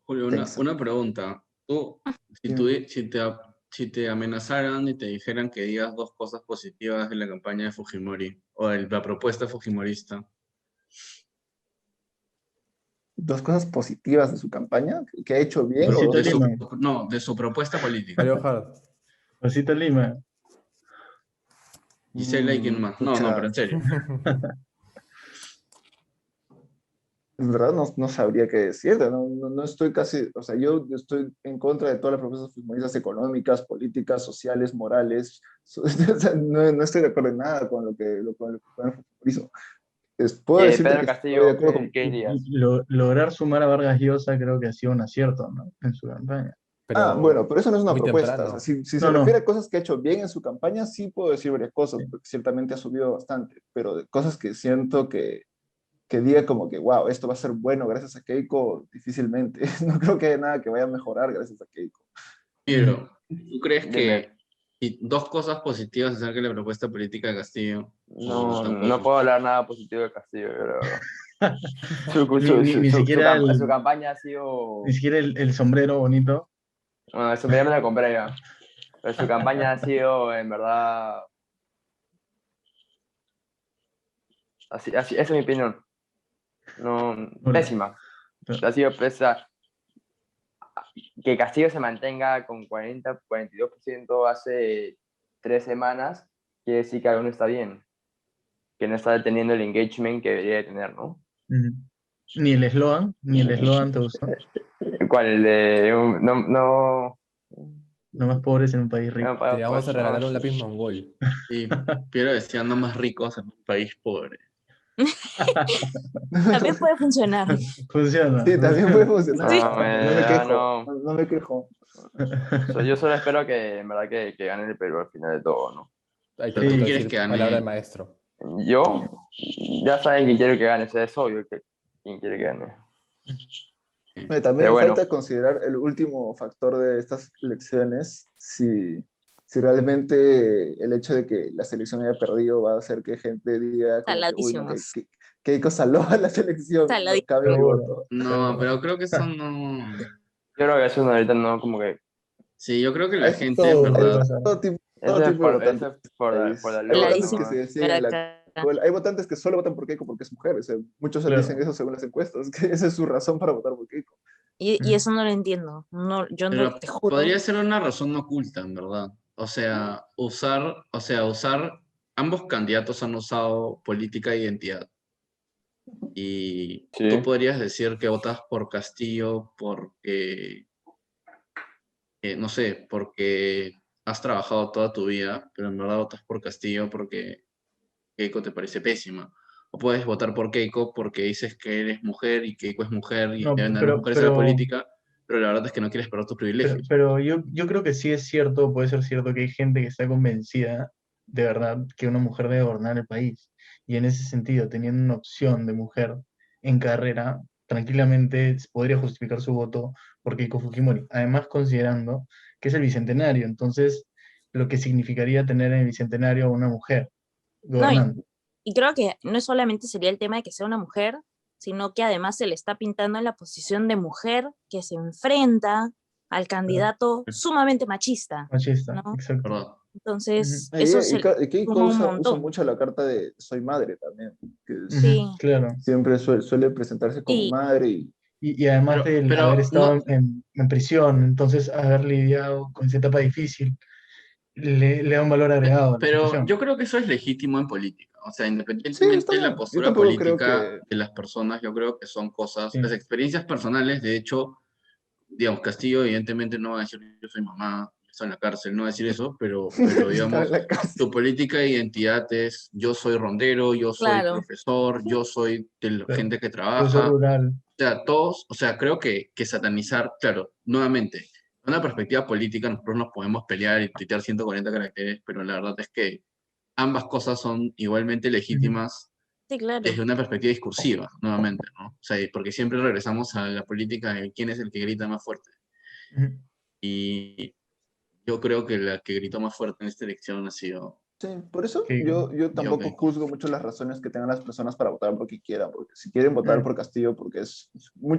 Speaker 6: Julio,
Speaker 3: tensa.
Speaker 6: una pregunta. Tú, si, tú,
Speaker 3: Dime.
Speaker 6: si te amenazaran y te dijeran que digas dos cosas positivas de la campaña de Fujimori o de la propuesta fujimorista,
Speaker 3: Dos cosas positivas de su campaña, que ha hecho bien, o
Speaker 1: Rosita
Speaker 3: dos
Speaker 6: de
Speaker 3: cosas
Speaker 6: su,
Speaker 1: Lima.
Speaker 3: que...
Speaker 6: no, de su propuesta política.
Speaker 5: Mario Hart.
Speaker 1: Rosita Lima.
Speaker 6: Gisela y quién más. No, no, pero
Speaker 3: Pucha,
Speaker 6: en serio.
Speaker 3: en verdad no sabría qué decirte, no estoy casi, o sea, yo estoy en contra de todas las propuestas fujimoristas económicas, políticas, sociales, morales, o sea, no estoy de acuerdo en nada con con lo que fue el fujimorismo. Puedo decirte
Speaker 4: Pedro
Speaker 3: que estoy de
Speaker 4: Castillo,
Speaker 3: acuerdo
Speaker 4: ¿qué dirías?
Speaker 1: Lograr sumar a Vargas Llosa creo que ha sido un acierto, ¿no? En su campaña.
Speaker 3: Bueno,
Speaker 5: Pero
Speaker 3: pero eso no es una
Speaker 5: muy
Speaker 3: propuesta. O sea,
Speaker 5: temprano.
Speaker 3: si se
Speaker 1: No,
Speaker 3: refiere
Speaker 1: no.
Speaker 3: a cosas que ha hecho bien en su campaña, sí puedo decir varias cosas,
Speaker 1: Sí.
Speaker 3: porque ciertamente ha subido bastante, pero de cosas que siento que diga como que, wow, esto va a ser bueno gracias a Keiko, difícilmente. No creo que haya nada que vaya a mejorar gracias a Keiko.
Speaker 1: Mm.
Speaker 6: Pero, ¿tú crees
Speaker 4: Dime.
Speaker 6: que y dos cosas positivas acerca de la propuesta política de Castillo? ¿O
Speaker 4: No
Speaker 6: tampoco?
Speaker 4: puedo hablar nada positivo de Castillo, pero
Speaker 1: Ni siquiera
Speaker 4: su campaña ha sido...
Speaker 1: ni siquiera el sombrero bonito.
Speaker 4: Bueno, eso me la compré ya. Pero su campaña ha sido, en verdad... esa es mi opinión. No,
Speaker 1: Bueno,
Speaker 4: pésima.
Speaker 1: pero-
Speaker 4: Ha sido pésima. Que Castillo se mantenga con 42% hace 3 semanas, quiere decir que algo no está bien. Que no está teniendo el engagement que debería de tener, ¿no?
Speaker 1: ujú. Ni el eslogan te gustó.
Speaker 4: ¿Cuál? El de...
Speaker 1: No más pobres en un país
Speaker 4: No,
Speaker 1: rico.
Speaker 5: Te vamos a regalar un
Speaker 4: no,
Speaker 5: lápiz mongol.
Speaker 6: Y Piero decía, no más ricos en un país pobre.
Speaker 2: También puede funcionar.
Speaker 1: Funciona,
Speaker 3: Sí, también puede
Speaker 1: funciona.
Speaker 3: funcionar.
Speaker 2: Sí.
Speaker 3: No me quejo, no me quejo.
Speaker 4: Yo solo espero que, en verdad, que gane el Perú al final de todo, ¿no?
Speaker 5: Ahí te
Speaker 6: Pero tú
Speaker 5: toca
Speaker 1: Sí,
Speaker 6: quieres que
Speaker 5: decir palabra de
Speaker 6: gane,
Speaker 5: maestro.
Speaker 4: Yo, ya saben quién quiero que gane, o sea, es obvio quién quiere que gane. Pero
Speaker 3: También
Speaker 4: bueno,
Speaker 3: falta considerar el último factor de estas elecciones, si realmente el hecho de que la selección haya perdido va a hacer que gente diga como que, uy, no,
Speaker 2: Saladísimos.
Speaker 3: que Keiko salvó a la selección, no cabe mi
Speaker 1: seguro,
Speaker 3: voto.
Speaker 6: no,
Speaker 1: seguro.
Speaker 6: pero creo que eso no.
Speaker 4: yo creo que eso no, ahorita no, como que,
Speaker 6: Sí, yo creo que la
Speaker 3: Hay,
Speaker 6: gente, en
Speaker 1: Todo puede
Speaker 6: verdad,
Speaker 1: pasar.
Speaker 3: todo tipo de votantes
Speaker 4: eso es por,
Speaker 3: en el
Speaker 4: por
Speaker 3: país.
Speaker 4: la
Speaker 3: Hay
Speaker 4: luz,
Speaker 3: votantes que
Speaker 2: Saladísimos.
Speaker 3: se
Speaker 4: ¿no?
Speaker 3: deciden en hay votantes que solo votan por Keiko porque es mujer. O sea, muchos dicen
Speaker 1: Claro.
Speaker 3: eso según las encuestas, que esa es su razón para votar por Keiko.
Speaker 2: Y eso no lo entiendo. No, yo no
Speaker 6: pero
Speaker 2: te juro.
Speaker 6: podría ser una razón oculta, en verdad. O sea, ambos candidatos han usado política de identidad. Y tú
Speaker 4: Sí.
Speaker 6: podrías decir que votas por Castillo porque, no sé, porque has trabajado toda tu vida, pero en verdad votas por Castillo porque Keiko te parece pésima. O puedes votar por Keiko porque dices que eres mujer y Keiko es mujer y
Speaker 1: No,
Speaker 6: deben haber más mujeres en la política, pero la verdad es que no quieres perder tus privilegios.
Speaker 1: pero yo creo que sí es cierto, puede ser cierto que hay gente que está convencida de verdad que una mujer debe gobernar el país. Y en ese sentido, teniendo una opción de mujer en carrera, tranquilamente podría justificar su voto por Keiko Fujimori. Además, considerando que es el bicentenario, entonces lo que significaría tener en el bicentenario a una mujer
Speaker 2: No,
Speaker 1: gobernando.
Speaker 2: y creo que no solamente sería el tema de que sea una mujer, sino que además se le está pintando en la posición de mujer que se enfrenta al
Speaker 1: Claro.
Speaker 2: candidato sumamente machista,
Speaker 1: Machista,
Speaker 2: ¿no?
Speaker 1: exacto.
Speaker 6: ¿Verdad?
Speaker 1: Ujú,
Speaker 2: Entonces,
Speaker 3: Y,
Speaker 2: eso se
Speaker 3: y Keiko
Speaker 2: suma un
Speaker 3: usa
Speaker 2: montón.
Speaker 3: mucho la carta de soy madre también, que
Speaker 2: Sí,
Speaker 1: claro.
Speaker 3: siempre suele presentarse como
Speaker 2: y,
Speaker 3: madre y
Speaker 1: Y además de haber
Speaker 6: Pero
Speaker 1: estado
Speaker 6: no,
Speaker 1: en prisión, entonces haber lidiado con esa etapa difícil, le da un valor agregado a la
Speaker 6: pero
Speaker 1: situación.
Speaker 6: yo creo que eso es legítimo en política. O sea,
Speaker 3: sí, está
Speaker 6: independientemente de la
Speaker 3: bien. Yo
Speaker 6: postura
Speaker 3: tampoco creo
Speaker 6: política
Speaker 3: que...
Speaker 6: de las personas, yo creo que son cosas,
Speaker 1: Sí.
Speaker 6: las experiencias personales, de hecho, digamos, Castillo evidentemente no va a decir yo soy mamá, estoy en la cárcel, no va a decir eso, pero
Speaker 3: Está en
Speaker 6: digamos,
Speaker 3: la casa.
Speaker 6: su política de identidad es yo soy rondero, yo soy
Speaker 2: claro,
Speaker 6: profesor, yo soy de la
Speaker 1: Claro.
Speaker 6: gente que
Speaker 1: Yo soy
Speaker 6: trabaja.
Speaker 1: rural.
Speaker 6: O sea, todos, o sea, creo que satanizar, claro, nuevamente, de una perspectiva política nosotros nos podemos pelear y tuitear 140 caracteres, pero la verdad es que ambas cosas son igualmente
Speaker 1: Ujú,
Speaker 6: legítimas
Speaker 2: sí, claro.
Speaker 6: desde una perspectiva discursiva, nuevamente, ¿no? O sea, porque siempre regresamos a la política de quién es el que grita más fuerte.
Speaker 1: ujú.
Speaker 6: Y yo creo que la que gritó más fuerte en esta elección ha sido
Speaker 3: Sí, por eso
Speaker 1: Keiko.
Speaker 3: yo
Speaker 6: Diego
Speaker 3: tampoco
Speaker 6: Keiko.
Speaker 3: juzgo mucho las razones que tengan las personas para votar por quien quieran, porque si quieren votar
Speaker 1: Mm,
Speaker 3: por Castillo, porque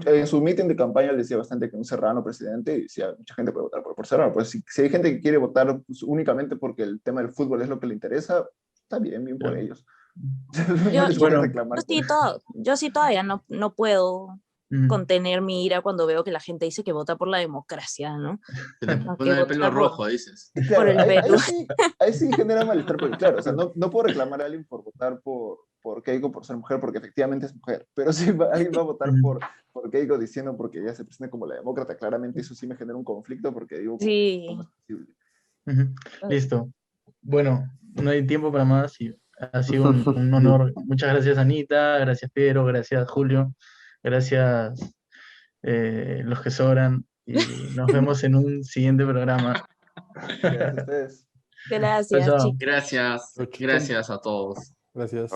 Speaker 3: en su meeting de campaña él decía bastante que un Serrano presidente, y decía, mucha gente puede votar por Serrano, pues si hay gente que quiere votar pues, únicamente porque el tema del fútbol es lo que le interesa, está bien, bien por
Speaker 1: claro.
Speaker 3: ellos. No
Speaker 2: Yo,
Speaker 3: les
Speaker 2: yo,
Speaker 3: voy a
Speaker 1: Bueno,
Speaker 3: reclamar por eso.
Speaker 2: yo sí todavía no puedo
Speaker 1: mm,
Speaker 2: contener mi ira cuando veo que la gente dice que vota por la democracia, ¿no?
Speaker 6: Se te
Speaker 2: No, que
Speaker 6: pone el pelo
Speaker 2: vota
Speaker 6: rojo, dices.
Speaker 3: Y
Speaker 2: por
Speaker 3: claro,
Speaker 2: el Perú.
Speaker 3: ahí sí genera malestar, porque claro, o sea, no puedo reclamar a alguien por votar por Keiko por ser mujer, porque efectivamente es mujer, pero si alguien va a votar por Keiko diciendo porque ella se presenta como la demócrata, claramente eso sí me genera un conflicto, porque digo,
Speaker 2: Sí.
Speaker 3: ¿cómo es posible?
Speaker 1: Listo. Bueno, no hay tiempo para más y ha sido un honor. Muchas gracias, Anita, gracias, Pedro, gracias, Julio, gracias, los que sobran, y nos vemos en un siguiente programa.
Speaker 3: Gracias a ustedes.
Speaker 2: Gracias,
Speaker 1: Chao.
Speaker 2: chicos.
Speaker 6: Gracias,
Speaker 5: Pero, chicos,
Speaker 6: gracias a todos.
Speaker 5: gracias.